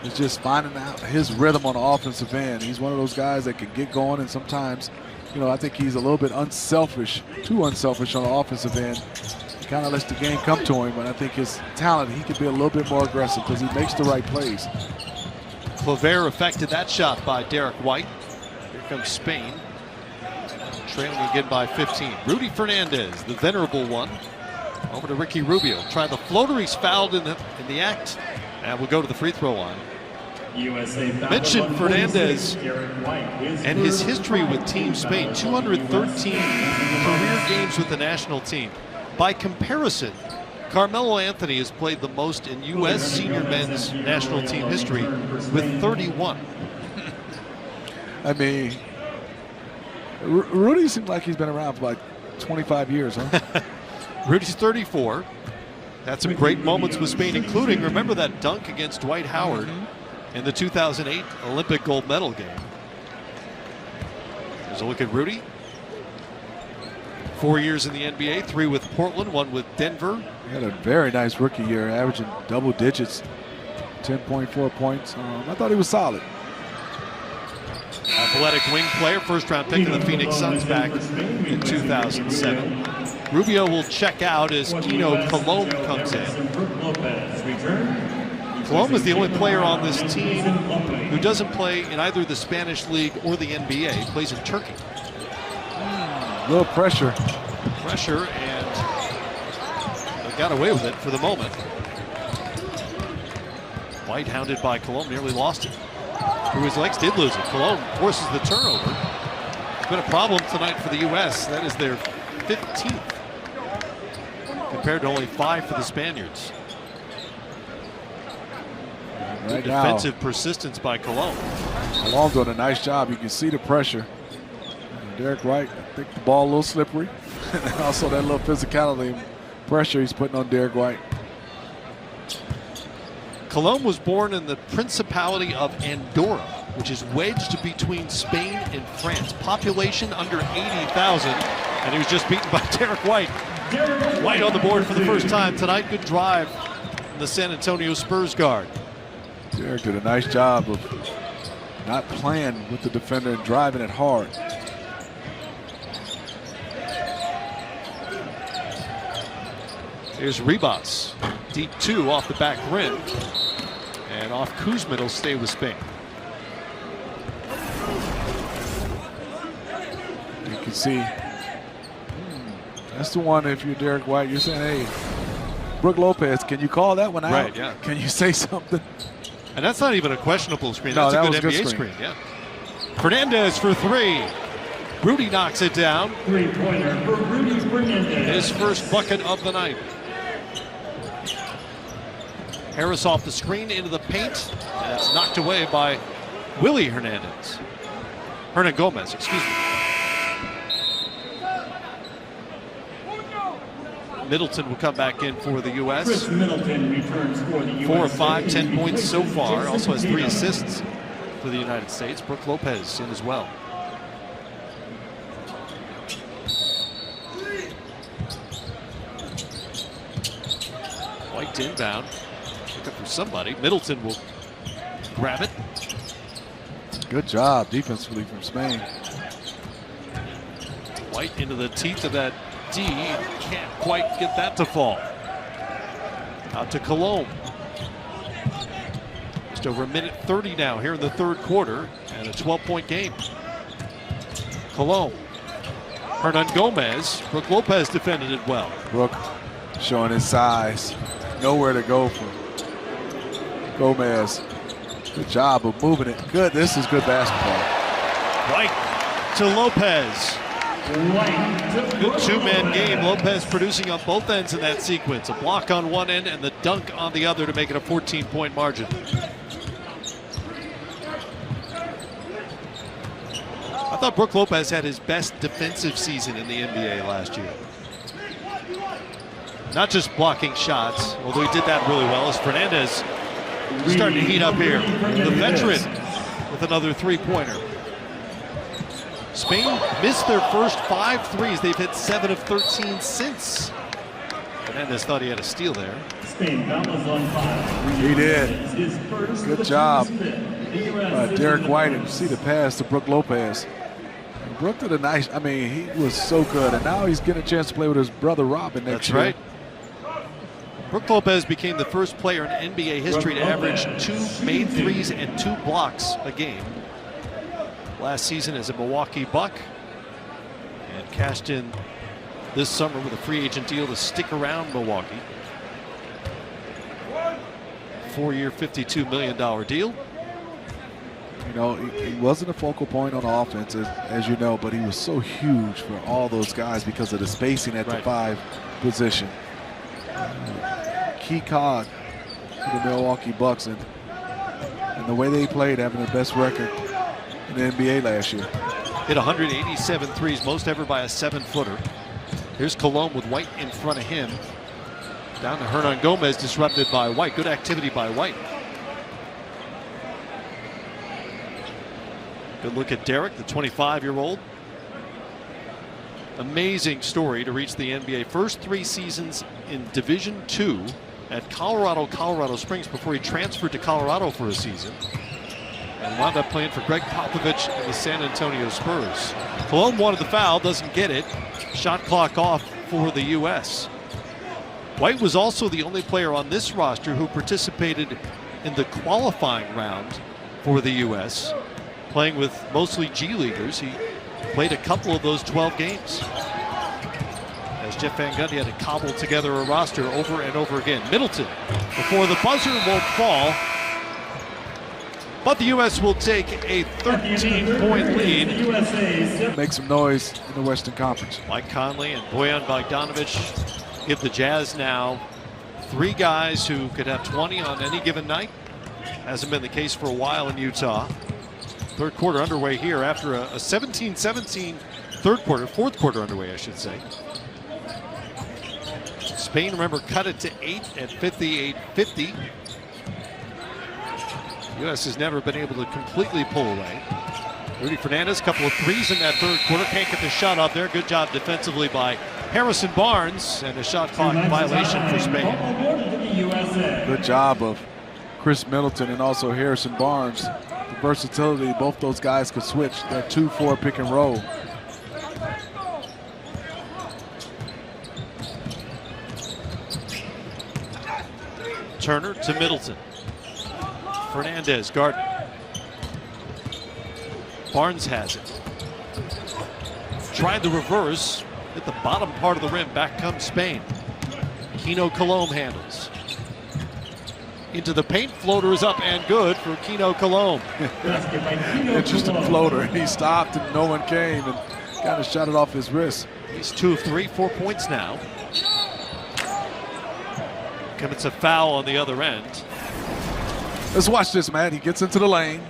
It's just finding out his rhythm on the offensive end. He's one of those guys that can get going, and sometimes, you know, I think he's a little bit unselfish, too unselfish on the offensive end. He kind of lets the game come to him, but I think his talent, he could be a little bit more aggressive because he makes the right plays. Clover affected that shot by Derek White. Here comes Spain, trailing again by 15. Rudy Fernandez, the venerable one, over to Ricky Rubio. Try the floater, he's fouled in the act, and we'll go to the free throw line. Mentioned Fernandez and his history with Team Spain, 213 career games with the national team. By comparison, Carmelo Anthony has played the most in U.S. senior men's national team history with 31. I mean, Rudy seems like he's been around for like 25 years, huh? Rudy's 34. Had some great moments with Spain, including, remember that dunk against Dwight Howard in the 2008 Olympic gold medal game. There's a look at Rudy. 4 years in the NBA, 3 with Portland, 1 with Denver. He had a very nice rookie year, averaging double digits, 10.4 points. I thought he was solid. Athletic wing player, first round pick of the Phoenix Suns back in 2007. Rubio will check out as Kino Colomb comes in. Colomb is the only player on this team who doesn't play in either the Spanish League or the NBA. He plays in Turkey. A little pressure. Pressure, and they got away with it for the moment. White, hounded by Colomb, nearly lost it. Through his legs, did lose it. Colomb forces the turnover. It's been a problem tonight for the U.S. That is their 15th, compared to only 5 for the Spaniards. Good defensive persistence by Colomb. Colomb doing a nice job. You can see the pressure. And Derek White, I think the ball a little slippery. And also that little physicality and pressure he's putting on Derek White. Colomb was born in the Principality of Andorra, which is wedged between Spain and France. Population under 80,000, and he was just beaten by Derek White. White on the board for the first time tonight. Good drive from the San Antonio Spurs guard. Derek did a nice job of not playing with the defender and driving it hard. Here's Ribas, deep 2 off the back rim. And off Kuzma, it'll stay with Spain. You can see, that's the one, if you're Derek White, you're saying, hey, Brook Lopez, can you call that one out? Right, yeah. Can you say something? And that's not even a questionable screen. No, That's that a was good NBA screen, yeah. Fernandez for 3. Rudy knocks it down. Three-pointer for Rudy Fernandez. His first bucket of the night. Harris off the screen into the paint, and it's knocked away by Willie Hernandez. Hernangomez, excuse me. Middleton will come back in for the U.S. Chris Middleton returns for the U.S. 4 of 5, 10 points so far. Also has 3 assists for the United States. Brook Lopez in as well. White inbound. Looking for somebody. Middleton will grab it. Good job defensively from Spain. White into the teeth of that D. Can't quite get that to fall. Out to Colomb. Just over a minute 30 now here in the third quarter, and a 12-point game. Colomb. Hernangomez. Brook Lopez defended it well. Brook showing his size. Nowhere to go for Gomez. Good job of moving it. Good. This is good basketball. White to Lopez. Good two-man game. Lopez producing on both ends in that sequence. A block on one end and the dunk on the other to make it a 14-point margin. I thought Brook Lopez had his best defensive season in the NBA last year. Not just blocking shots, although he did that really well, as Fernandez starting to heat up here. The veteran with another three-pointer. Spain missed their first 5 threes. They've hit 7 of 13 since. Fernandez thought he had a steal there. Spain fouls on 5. He did. His first Good job. Derek White, and you see the pass to Brook Lopez. And Brook did a nice, I mean, he was so good. And now he's getting a chance to play with his brother Robin next year. That's right. Brook Lopez became the first player in NBA history to average 2 made threes and 2 blocks a game. Last season as a Milwaukee Buck, and cashed in this summer with a free agent deal to stick around Milwaukee. 4-year, $52 million deal. You know, he wasn't a focal point on offense, as you know, but he was so huge for all those guys because of the spacing at the 5 position. Key cog for the Milwaukee Bucks, and the way they played, having the best record in the NBA last year. Hit 187 threes, most ever by a 7-footer. Here's Colomb with White in front of him. Down to Hernangomez, disrupted by White. Good activity by White. Good look at Derek, the 25-year-old. Amazing story to reach the NBA. First 3 seasons in Division II at Colorado Springs before he transferred to Colorado for a season. And wound up playing for Greg Popovich and the San Antonio Spurs. Colomb wanted the foul, doesn't get it. Shot clock off for the U.S. White was also the only player on this roster who participated in the qualifying round for the U.S., playing with mostly G Leaguers. He played a couple of those 12 games. As Jeff Van Gundy had to cobble together a roster over and over again. Middleton before the buzzer won't fall. But the U.S. will take a 13-point lead. Make some noise in the Western Conference. Mike Conley and Bojan Bogdanovic give the Jazz now 3 guys who could have 20 on any given night. Hasn't been the case for a while in Utah. Third quarter underway here after a 17-17 fourth quarter underway, I should say. Spain, remember, cut it to 8 at 58-50. U.S. has never been able to completely pull away. Rudy Fernandez, couple of threes in that third quarter. Can't get the shot out there. Good job defensively by Harrison Barnes, and a shot clock violation for Spain. Good job of Chris Middleton and also Harrison Barnes. The versatility, both those guys could switch that 2-4 pick and roll. Turner to Middleton. Fernandez, Gardner. Barnes has it. Tried the reverse at the bottom part of the rim. Back comes Spain. Keno Colomb handles. Into the paint, floater is up and good for Keno Colomb. Interesting floater. He stopped and no one came, and kind of shot it off his wrist. He's 2 of 3, 4 points now. Commits a foul on the other end. Let's watch this, man. He gets into the lane,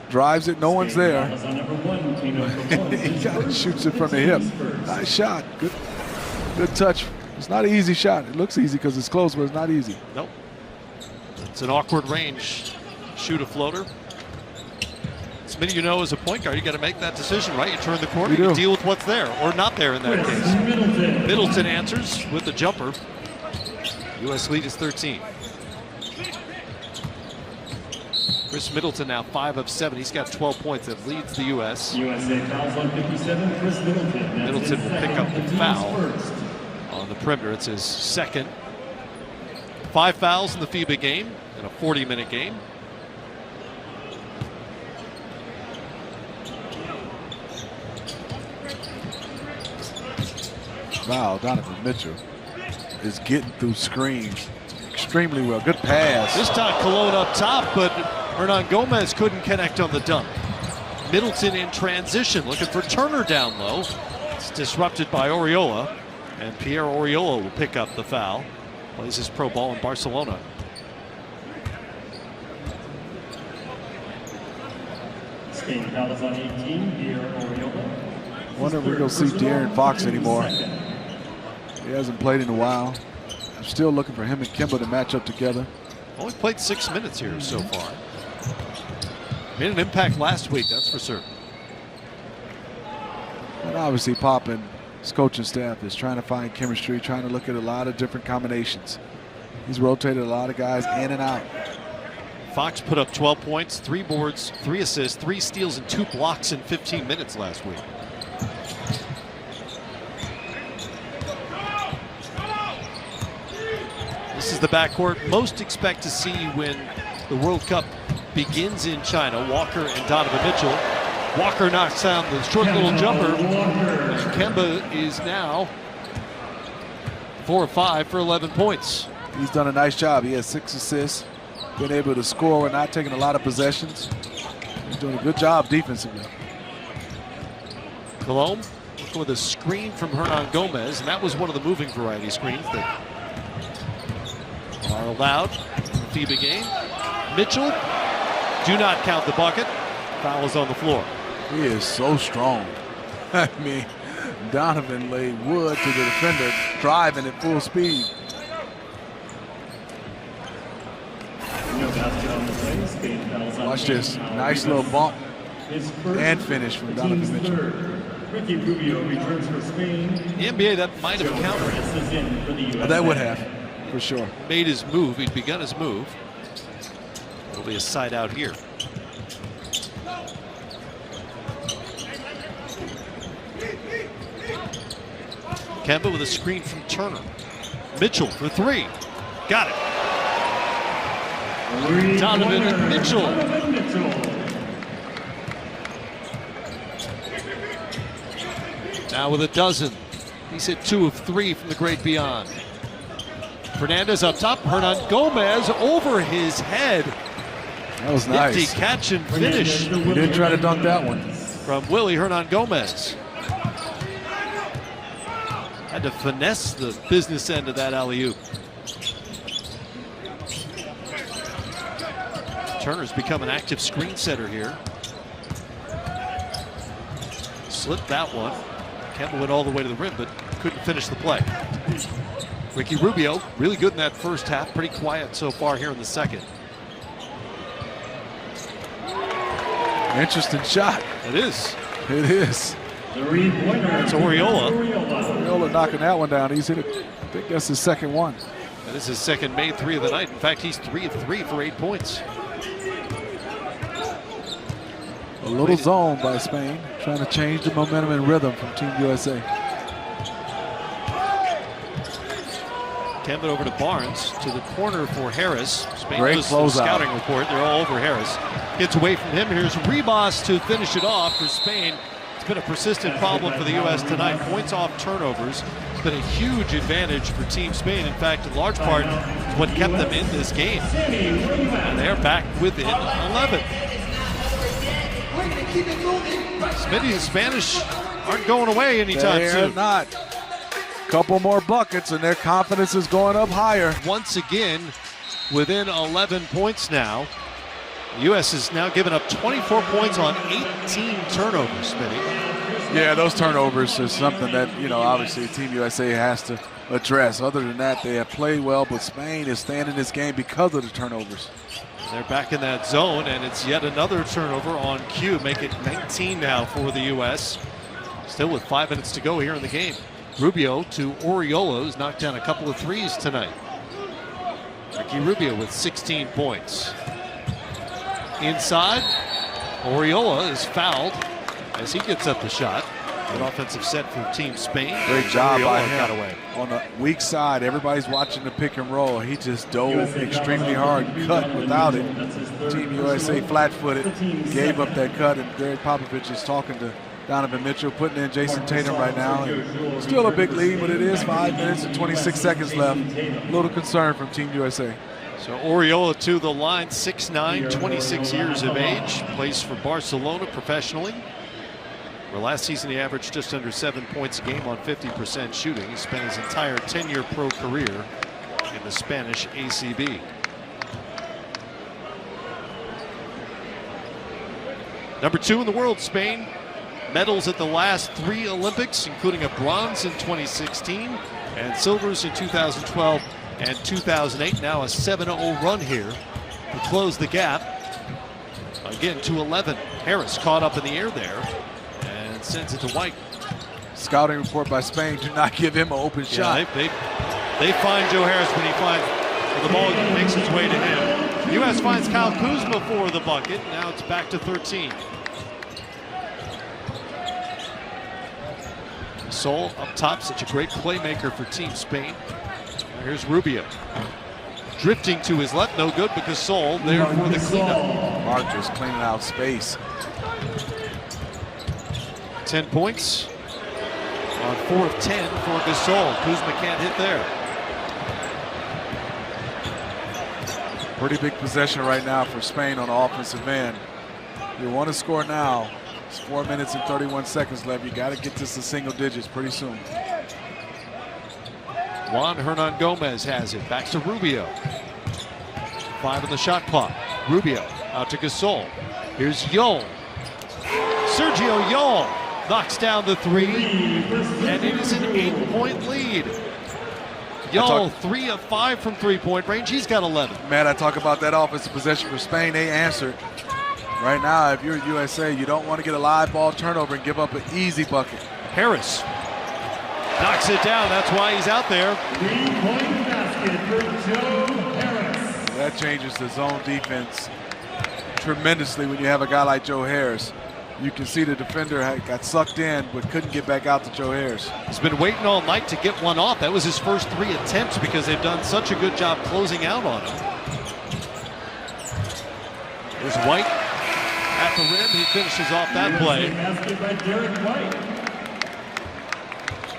drives it, no one's there. He kind of shoots it from the hip. Nice shot. Good touch. It's not an easy shot. It looks easy because it's close, but it's not easy. Nope. It's an awkward range. Shoot a floater. Smitty, you know, as a point guard, you got to make that decision, right? You turn the corner, you deal with what's there or not there in that case. Middleton answers with the jumper. U.S. lead is 13. Chris Middleton now 5 of 7. He's got 12 points. That leads the U.S. USA fouls on 57. Chris Middleton. Middleton will pick up the foul on the perimeter. It's his second. 5 fouls in the FIBA game in a 40-minute game. Wow, Donovan Mitchell is getting through screens extremely well. Good pass. This time Cologne up top, but Hernan Gomez couldn't connect on the dunk. Middleton in transition, looking for Turner down low. It's disrupted by Oriola, and Pierre Oriola will pick up the foul. Plays his pro ball in Barcelona. Spain fouls on 18. Pierre Oriola. Wonder if we're going to see De'Aaron Fox anymore. He hasn't played in a while. I'm still looking for him and Kemba to match up together. Only played 6 minutes here so far. Made an impact last week, that's for certain. And obviously Pop and his coaching staff is trying to find chemistry, trying to look at a lot of different combinations. He's rotated a lot of guys in and out. Fox put up 12 points, 3 boards, 3 assists, 3 steals, and 2 blocks in 15 minutes last week. This is the backcourt most expect to see when the World Cup begins in China. Walker and Donovan Mitchell. Walker knocks down the short little jumper. And Kemba is now 4 of 5 for 11 points. He's done a nice job. He has 6 assists. Been able to score and not taking a lot of possessions. He's doing a good job defensively. Cologne looking with a screen from Hernan Gomez, and that was one of the moving variety screens that are allowed in the FIBA game. Mitchell, do not count the bucket. Foul is on the floor. He is so strong. I mean, Donovan laid wood to the defender, driving at full speed. Watch this. Nice little bump and finish from Donovan Mitchell. Ricky Rubio returns for Spain. The NBA, that might have counted. That would have, for sure. Made his move. He'd begun his move. It'll be a side out here. Kemba with a screen from Turner. Mitchell for 3. Got it. Donovan Mitchell. Now with a dozen. He's hit 2 of 3 from the great beyond. Fernandez up top. Hernan Gomez over his head. That was nice. Nifty catch and finish. He didn't try to dunk that one. From Willie Hernan Gomez. Had to finesse the business end of that alley-oop. Turner's become an active screen setter here. Slipped that one. Kemba went all the way to the rim, but couldn't finish the play. Ricky Rubio, really good in that first half. Pretty quiet so far here in the second. Interesting shot. It is. It is. That's Oriola. Oriola knocking that one down. He's hit it. I think that's his second one. That is his second made 3 of the night. In fact, he's 3 of 3 for 8 points. A little zone by Spain, trying to change the momentum and rhythm from Team USA. Kemba over to Barnes, to the corner for Harris. Spain Great does the closeout. scouting report. They're all over Harris. Gets away from him. Here's Ribas to finish it off for Spain. It's been a persistent problem for the U.S. tonight. Points off turnovers. It's been a huge advantage for Team Spain. In fact, in large part, it's what kept them in this game. And they're back within 11. Smitty, the Spanish aren't going away anytime They're soon. not. Couple more buckets and their confidence is going up higher. Once again, within 11 points now. The U.S. has now given up 24 points on 18 turnovers, Smitty. Yeah, those turnovers is something that, obviously Team USA has to address. Other than that, they have played well, but Spain is staying in this game because of the turnovers. They're back in that zone, and it's yet another turnover on cue. Make it 19 now for the U.S. Still with 5 minutes to go here in the game. Rubio to Oriola, who's knocked down a couple of threes tonight. Ricky Rubio with 16 points. Inside, Oriola is fouled as he gets up the shot. An offensive set for Team Spain. Great job by Oriola him. got away. On the weak side, everybody's watching the pick and roll. He just dove extremely hard, cut without it. Team USA flat-footed, gave up that cut, and Greg Popovich is talking to Donovan Mitchell, putting in Jason Tatum right now. And still a big lead, but it is 5 minutes and 26 seconds left. A little concern from Team USA. So Oriola to the line, 6'9", 26 years of age, plays for Barcelona professionally. Where last season he averaged just under 7 points a game on 50% shooting. He spent his entire 10-year pro career in the Spanish ACB. Number 2 in the world, Spain. Medals at the last 3 Olympics, including a bronze in 2016 and silvers in 2012 and 2008. Now a 7-0 run here to close the gap. Again to 11. Harris caught up in the air there and sends it to White. Scouting report by Spain, do not give him an open shot. They find Joe Harris when the ball makes its way to him. U.S. finds Kyle Kuzma for the bucket. Now it's back to 13. Sol up top, such a great playmaker for Team Spain. Now here's Rubio. Drifting to his left, no good because Sol there for the cleanup. Marcus cleaning out space. 10 points on 4 of 10 for Gasol. Kuzma can't hit there. Pretty big possession right now for Spain on the offensive end. You want to score now. It's 4 minutes and 31 seconds left. You got to get this to single digits pretty soon. Juan Hernan Gomez has it. Back to Rubio. 5 on the shot clock. Rubio out to Gasol. Here's Yol. Sergio Yol knocks down the 3. And it is an 8-point lead. Yol 3 of 5 from 3-point range. He's got 11. Man, I talk about that offensive possession for Spain. They answered. Right now, if you're USA, you don't want to get a live ball turnover and give up an easy bucket. Harris knocks it down. That's why he's out there. 3-point basket for Joe Harris. That changes the zone defense tremendously when you have a guy like Joe Harris. You can see the defender got sucked in but couldn't get back out to Joe Harris. He's been waiting all night to get one off. That was his first 3 attempts because they've done such a good job closing out on him. There's White at the rim. He finishes off that play.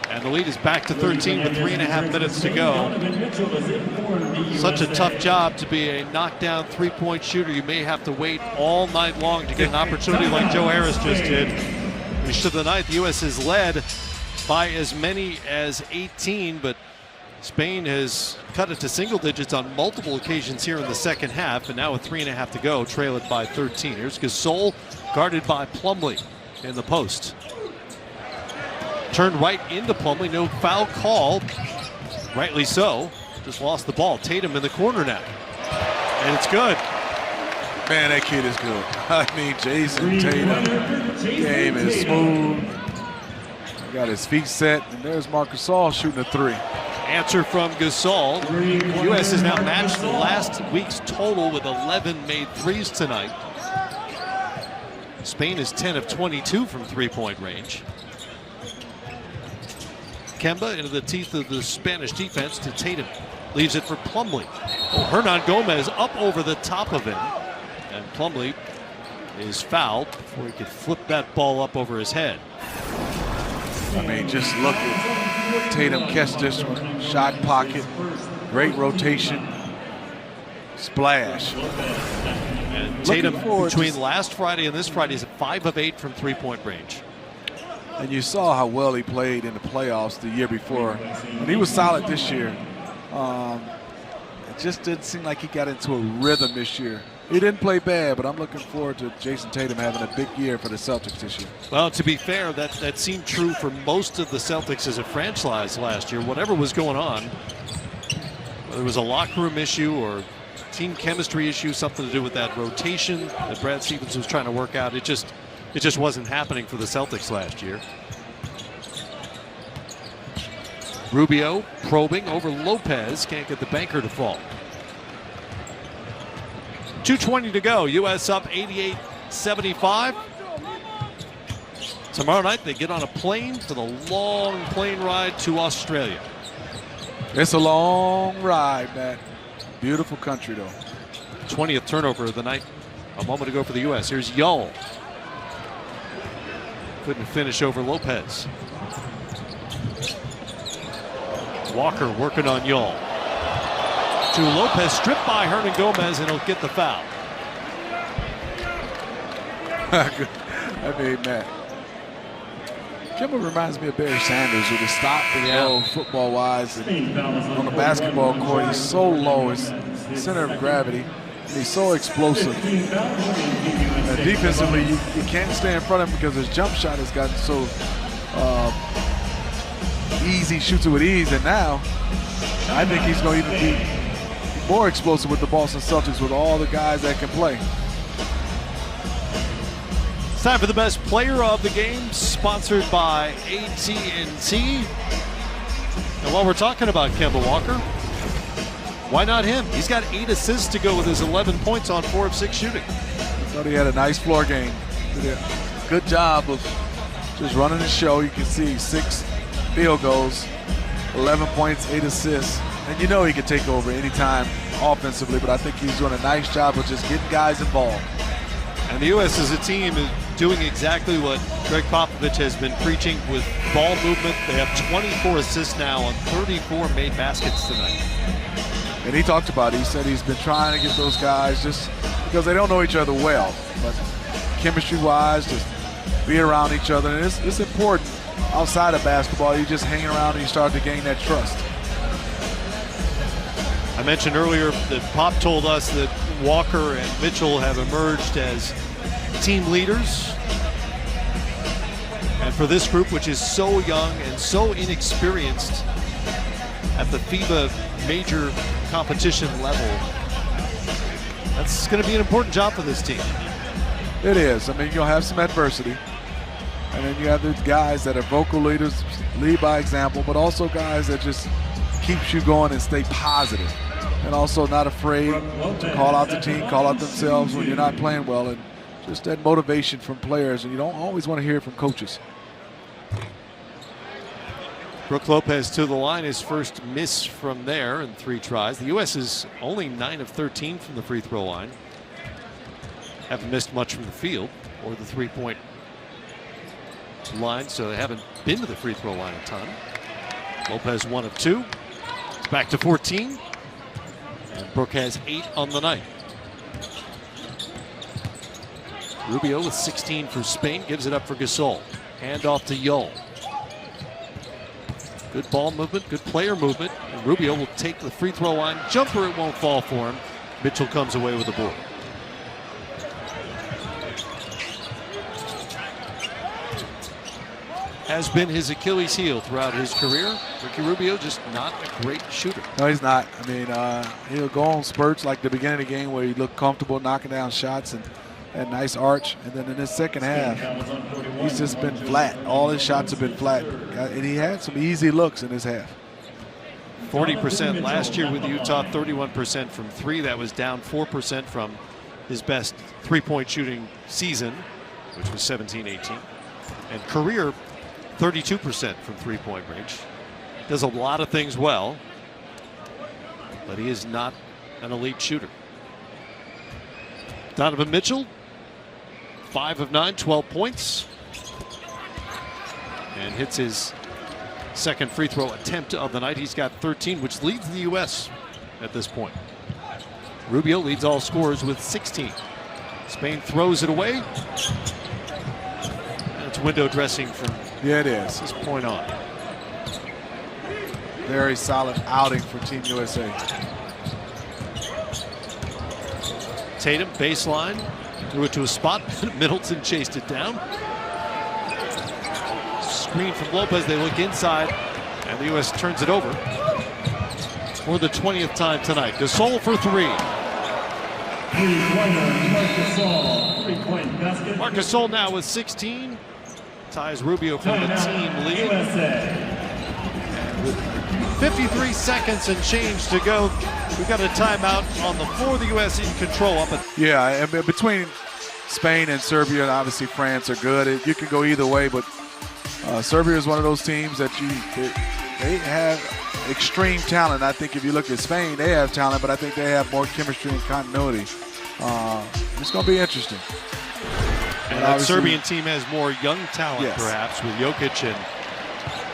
And the lead is back to 13 with 3.5 minutes to go. Such a tough job to be a knockdown 3-point shooter. You may have to wait all night long to get an opportunity like Joe Harris just did. Finish of the night, the U.S. is led by as many as 18, but Spain has cut it to single digits on multiple occasions here in the second half, and now with 3.5 to go, trail it by 13. Here's Gasol guarded by Plumlee in the post. Turned right into Plumlee, no foul called. Rightly so, just lost the ball. Tatum in the corner now, and it's good. Man, that kid is good. I mean, Jason Tatum, game is smooth. He got his feet set, and there's Marcus Gasol shooting a 3. Answer from Gasol. The U.S. has now matched last week's total with 11 made threes tonight. Spain is 10 of 22 from 3-point range. Kemba into the teeth of the Spanish defense to Tatum. Leaves it for Plumlee. Oh, Hernan Gomez up over the top of him. And Plumlee is fouled before he could flip that ball up over his head. I mean, just look at Tatum catch this one. Shot pocket, great rotation, splash. And Tatum, between last Friday and this Friday, is 5 of 8 from 3-point range. And you saw how well he played in the playoffs the year before. And he was solid this year. It just didn't seem like he got into a rhythm this year. He didn't play bad, but I'm looking forward to Jason Tatum having a big year for the Celtics this year. Well, to be fair, that seemed true for most of the Celtics as a franchise last year. Whatever was going on, whether it was a locker room issue or team chemistry issue, something to do with that rotation that Brad Stevens was trying to work out, it just wasn't happening for the Celtics last year. Rubio probing over Lopez, can't get the banker to fall. 2:20 to go. U.S. up 88-75. Tomorrow night they get on a plane for the long plane ride to Australia. It's a long ride, Matt. Beautiful country, though. 20th turnover of the night a moment ago for the U.S. Here's Yull. Couldn't finish over Lopez. Walker working on Yull. To Lopez, stripped by Hernan Gomez, and he'll get the foul. I mean, Matt, Kemba reminds me of Barry Sanders, who just stopped and go football-wise. And on the basketball court, he's so low, his center of gravity, and he's so explosive. And defensively, you can't stay in front of him because his jump shot has gotten so easy, shoots it with ease, and now I think he's going to even be more explosive with the Boston Celtics with all the guys that can play. It's time for the best player of the game, sponsored by AT&T. And while we're talking about Kemba Walker, why not him? He's got 8 assists to go with his 11 points on 4 of 6 shooting. I thought he had a nice floor game. Did a good job of just running the show. You can see 6 field goals, 11 points, 8 assists. And you know he can take over anytime offensively, but I think he's doing a nice job of just getting guys involved. And the U.S. as a team is doing exactly what Greg Popovich has been preaching with ball movement. They have 24 assists now on 34 made baskets tonight. And he talked about it. He said he's been trying to get those guys just because they don't know each other well. But chemistry-wise, just be around each other. And it's important outside of basketball. You just hang around and you start to gain that trust. I mentioned earlier that Pop told us that Walker and Mitchell have emerged as team leaders. And for this group, which is so young and so inexperienced at the FIBA major competition level, that's going to be an important job for this team. It is. I mean, you'll have some adversity. And then you have these guys that are vocal leaders, lead by example, but also guys that just keeps you going and stay positive. And also not afraid to call out the team, call out themselves when you're not playing well. And just that motivation from players. And you don't always want to hear it from coaches. Brook Lopez to the line, his first miss from there in 3 tries. The U.S. is only 9 of 13 from the free throw line. Haven't missed much from the field or the three-point line, so they haven't been to the free throw line a ton. Lopez 1 of 2. It's back to 14. And Brook has 8 on the night. Rubio with 16 for Spain, gives it up for Gasol. Hand off to Yull. Good ball movement, good player movement. And Rubio will take the free throw line. Jumper, it won't fall for him. Mitchell comes away with the board. Has been his Achilles heel throughout his career. Ricky Rubio just not a great shooter. No, he's not. I mean, he'll go on spurts like the beginning of the game where he looked comfortable knocking down shots and had nice arch. And then in his second half, he's just been flat. All his shots have been flat. And he had some easy looks in his half. 40% last year with Utah, 31% from 3. That was down 4% from his best three-point shooting season, which was 17-18. And career, 32% from three-point range. Does a lot of things well, but he is not an elite shooter. Donovan Mitchell, 5 of 9, 12 points. And hits his second free throw attempt of the night. He's got 13, which leads the U.S. at this point. Rubio leads all scorers with 16. Spain throws it away. And it's window dressing from Yeah, it is. This point on. Very solid outing for Team USA. Tatum, baseline, threw it to a spot. Middleton chased it down. Screen from Lopez. They look inside, and the U.S. turns it over for the 20th time tonight. Gasol for three. Marc Gasol now with 16. Ties Rubio for the team lead. And with 53 seconds and change to go, we've got a timeout on the floor. The U.S. in control up at. Yeah, and between Spain and Serbia, and obviously France are good. You can go either way, but Serbia is one of those teams that they have extreme talent. I think if you look at Spain, they have talent, but I think they have more chemistry and continuity. It's going to be interesting. And that Serbian team has more young talent, yes, perhaps, with Jokic and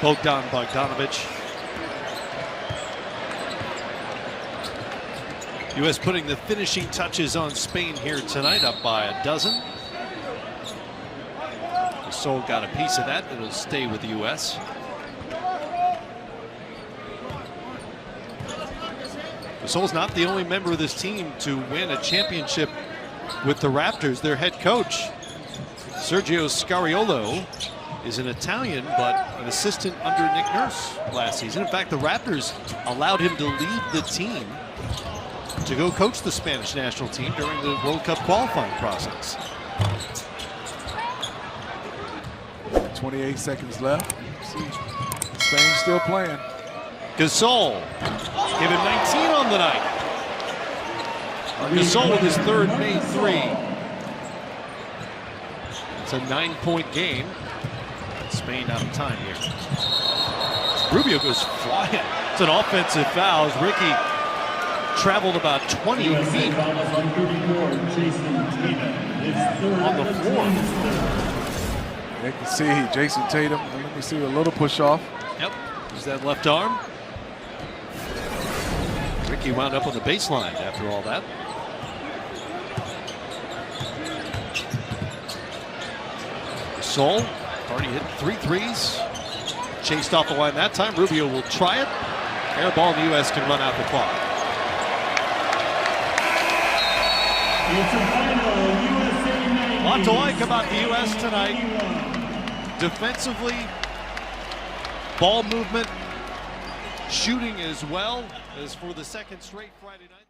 Bogdan Bogdanovic. U.S. putting the finishing touches on Spain here tonight, up by a dozen. Gasol got a piece of that. It'll stay with the U.S. Gasol's not the only member of this team to win a championship with the Raptors. Their head coach, Sergio Scariolo, is an Italian, but an assistant under Nick Nurse last season. In fact, the Raptors allowed him to lead the team to go coach the Spanish national team during the World Cup qualifying process. 28 seconds left. See, Spain still playing. Gasol gave him 19 on the night. Gasol with his third made three. It's a 9-point game. Spain out of time here. Rubio goes flying. It's an offensive foul as Ricky traveled about 20 feet on the floor. You can see Jason Tatum. Let me see a little push off. Yep, there's that left arm. Ricky wound up on the baseline after all that. Gasol already hit 3 threes. Chased off the line that time. Rubio will try it. Air ball, and the U.S. can run out the clock. A lot to like about the U.S. tonight. Defensively, ball movement, shooting as well as for the second straight Friday night.